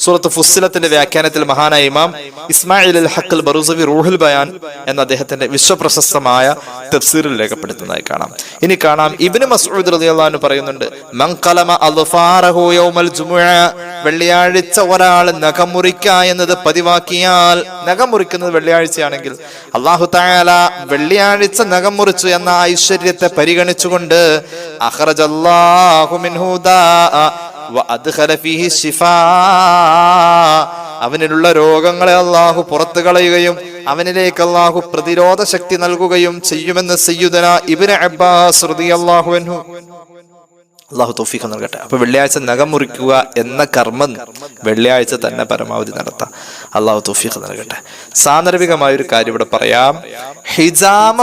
സൂറത്ത് ഫുസ്സിലത്തിന്റെ വ്യാഖ്യാനത്തിൽ മഹാനായ ഇമാം ഇസ്മായിൽ അൽ ഹഖ് അൽ ബറൂസവി റൂഹുൽ ബയാൻ എന്ന അദ്ദേഹത്തിന്റെ വിശ്വപ്രശസ്തമായ തഫ്സീറിൽ രേഖപ്പെടുത്തുന്നതായി കാണാം. ഇനി കാണാം ഇബ്നു മസ്ഊദ് റളിയല്ലാഹു അൻഹു പറയുന്നുണ്ട്, മൻ ഖലമ അദ്ഫാറഹു യൗമൽ ജുമുഅ, വെള്ളിയാഴ്ച ഒരാൾ നഖം മുറിക്കുക എന്നത് പതിവാക്കിയാൽ, നഖം മുറിക്കുന്നത് വെള്ളിയാഴ്ചയാണെങ്കിൽ അല്ലാഹു തആല വെള്ളിയാഴ്ച നഖം മുറിച്ചു എന്ന ഐശ്വര്യത്തെ പരിഗണിച്ചുകൊണ്ട് അഖ്റജല്ലാഹു മിൻഹു ദാഅ വഅദ്ഖല ഫീഹി ശിഫാ, അവനിലുള്ള രോഗങ്ങളെ അല്ലാഹു പുറത്തു കളയുകയും അവനിലേക്ക് അല്ലാഹു പ്രതിരോധ ശക്തി നൽകുകയും ചെയ്യുമെന്ന് സയ്യിദുനാ ഇബ്നു അബ്ബാസ് റളിയല്ലാഹു അൻഹു. അല്ലാഹു തൗഫീഖ് നൽകട്ടെ. അപ്പൊ വെള്ളിയാഴ്ച നഖം മുറിക്കുക എന്ന കർമ്മം വെള്ളിയാഴ്ച തന്നെ പരമാവധി നടത്താം. അല്ലാഹു തൗഫീഖ് നൽകട്ടെ. സാന്ദർഭികമായ ഒരു കാര്യം ഇവിടെ പറയാം. ഹിജാമ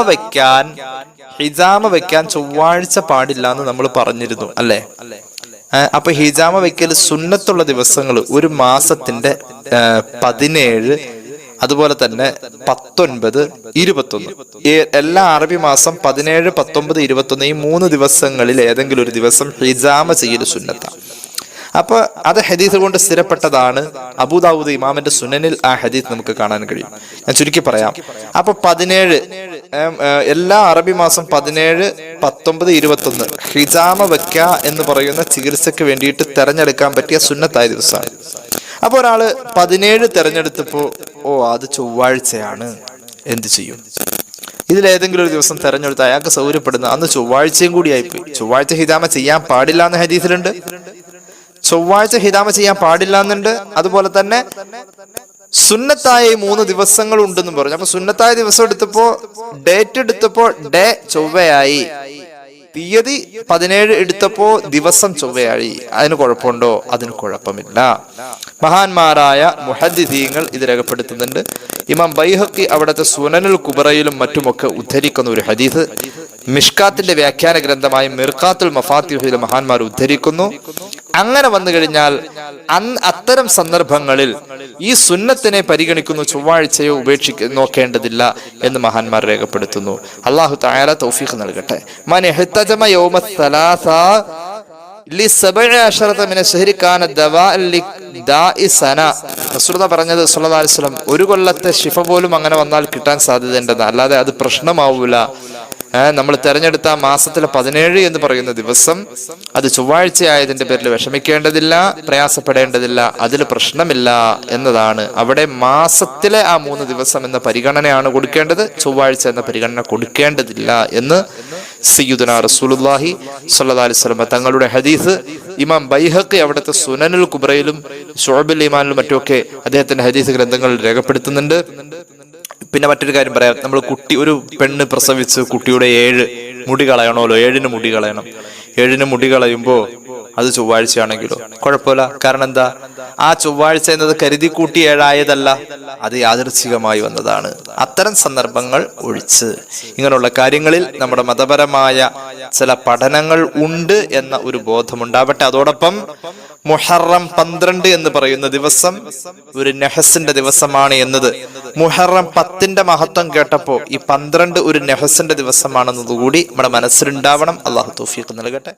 വെക്കാൻ ചൊവ്വാഴ്ച പാടില്ല എന്ന് നമ്മൾ പറഞ്ഞിരുന്നു അല്ലെ. അപ്പൊ ഹിജാമ വെക്കൽ സുന്നത്തുള്ള ദിവസങ്ങൾ ഒരു മാസത്തിന്റെ 17, അതുപോലെ തന്നെ 19, 21, എല്ലാ അറബി മാസം 17, 19, 21 ഈ 3 ദിവസങ്ങളിൽ ഏതെങ്കിലും ഒരു ദിവസം ഹിജാമ ചെയ്യൽ സുന്നത്താണ്. അപ്പൊ അത് ഹദീസ് കൊണ്ട് സ്ഥിരപ്പെട്ടതാണ്. അബൂദാവൂദ് ഇമാമിന്റെ സുനനിൽ ആ ഹദീസ് നമുക്ക് കാണാൻ കഴിയും. ഞാൻ ചുരുക്കി പറയാം. അപ്പൊ 17 എല്ലാ അറബി മാസം 17, 19, 21 ഹിജാമ വെക്ക എന്ന് പറയുന്ന ചികിത്സക്ക് വേണ്ടിയിട്ട് തെരഞ്ഞെടുക്കാൻ പറ്റിയ സുന്നത്തായ ദിവസമാണ്. അപ്പൊ ഒരാള് 17 തെരഞ്ഞെടുത്തപ്പോ അത് ചൊവ്വാഴ്ചയാണ്, എന്ത് ചെയ്യും? ഇതിലേതെങ്കിലും ഒരു ദിവസം തെരഞ്ഞെടുത്ത് അയാൾക്ക് സൗകര്യപ്പെടുന്ന അന്ന് ചൊവ്വാഴ്ചയും കൂടി ആയിപ്പോയി. ചൊവ്വാഴ്ച ഹിജാമ ചെയ്യാൻ പാടില്ല എന്ന് ഹദീസിലുണ്ട്, ചൊവ്വാഴ്ച ഹിജാമ ചെയ്യാൻ പാടില്ല എന്നുണ്ട്. അതുപോലെ തന്നെ സുന്നത്തായ 3 ദിവസങ്ങൾ ഉണ്ടെന്നും പറഞ്ഞു. അപ്പൊ സുന്നത്തായ ദിവസം ഡേറ്റ് എടുത്തപ്പോ ഡേ ചൊവ്വയായി, തീയതി 17 എടുത്തപ്പോ ദിവസം ചൊവ്വയായി. അതിന് കുഴപ്പമുണ്ടോ? അതിന് കുഴപ്പമില്ല. മഹാന്മാരായ മുഹദ്ദിഥീങ്ങൾ ഇത് രേഖപ്പെടുത്തുന്നുണ്ട്. ഇമാം ബൈഹഖി അവിടുത്തെ സുനനുൽ കുബറയിലും മറ്റുമൊക്കെ ഉദ്ധരിക്കുന്ന ഒരു ഹദീസ് മിഷ്കാത്തിന്റെ വ്യാഖ്യാന ഗ്രന്ഥമായ മിർഖാത്തുൽ മഫാത്തിഹിലെ മഹാന്മാർ ഉദ്ധരിക്കുന്നു. അങ്ങനെ വന്നു കഴിഞ്ഞാൽ അത്തരം സന്ദർഭങ്ങളിൽ ഈ സുന്നത്തിനെ പരിഗണിക്കുന്നു, ചൊവ്വാഴ്ചയോ നോക്കേണ്ടതില്ല എന്ന് മഹാന്മാർ രേഖപ്പെടുത്തുന്നു. അല്ലാഹു തആല തൗഫീഖ് നൽകട്ടെ. മൻ ഇഹ്തജമ യൗമ സലാസ li17 മിന ശഹരി കാന ദവാഅൻ ലിദാഇ സന. റസൂലുള്ളാഹി പറഞ്ഞത് സ്വല്ലല്ലാഹു അലൈഹി വസല്ലം, ഒരു കൊല്ലത്തെ ശിഫ പോലും അങ്ങനെ വന്നാൽ കിട്ടാൻ സാധ്യതയുണ്ടെന്ന്, അല്ലാതെ അത് പ്രശ്നമാവൂല. നമ്മൾ തെരഞ്ഞെടുത്ത മാസത്തിലെ 17 എന്ന് പറയുന്ന ദിവസം അത് ചൊവ്വാഴ്ചയായതിന്റെ പേരിൽ വിഷമിക്കേണ്ടതില്ല, പ്രയാസപ്പെടേണ്ടതില്ല, അതിൽ പ്രശ്നമില്ല എന്നതാണ്. അവിടെ മാസത്തിലെ ആ 3 ദിവസം എന്ന പരിഗണനയാണ് കൊടുക്കേണ്ടത്, ചൊവ്വാഴ്ച എന്ന പരിഗണന കൊടുക്കേണ്ടതില്ല എന്ന് സയ്യിദുനാ റസൂലുള്ളാഹി സ്വല്ലല്ലാഹു അലൈഹി വസല്ലം തങ്ങളുടെ ഹദീസ് ഇമാം ബൈഹഖി അവിടുത്തെ സുനനുൽ കുബ്രയിലും ശുഅബുൽ ഈമാനിലും മറ്റുമൊക്കെ അദ്ദേഹത്തിന്റെ ഹദീസ് ഗ്രന്ഥങ്ങളിൽ രേഖപ്പെടുത്തുന്നുണ്ട്. പിന്നെ മറ്റൊരു കാര്യം പറയാം. നമ്മൾ ഒരു പെണ്ണ് പ്രസവിച്ച് കുട്ടിയുടെ 7 മുടി കളയണമല്ലോ, 7 മുടി കളയണം. 7 മുടി കളയുമ്പോ അത് ചൊവ്വാഴ്ചയാണെങ്കിലോ കുഴപ്പമില്ല. കാരണം എന്താ? ആ ചൊവ്വാഴ്ച എന്നത് കരുതി കൂട്ടി 7 ആയതല്ല, അത് യാദൃച്ഛികമായി വന്നതാണ്. അത്തരം സന്ദർഭങ്ങൾ ഒഴിച്ച് ഇങ്ങനെയുള്ള കാര്യങ്ങളിൽ നമ്മുടെ മതപരമായ ചില പഠനങ്ങൾ ഉണ്ട് എന്ന ഒരു ബോധമുണ്ടാവട്ടെ. അതോടൊപ്പം മുഹറം 12 എന്ന് പറയുന്ന ദിവസം ഒരു നെഹസിന്റെ ദിവസമാണ് എന്നത്, മുഹറം 10ന്റെ മഹത്വം കേട്ടപ്പോ ഈ 12 ഒരു നെഹസിന്റെ ദിവസമാണെന്നതുകൂടി നമ്മുടെ മനസ്സിലുണ്ടാവണം. അല്ലാഹു തൗഫീഖ് നൽകട്ടെ.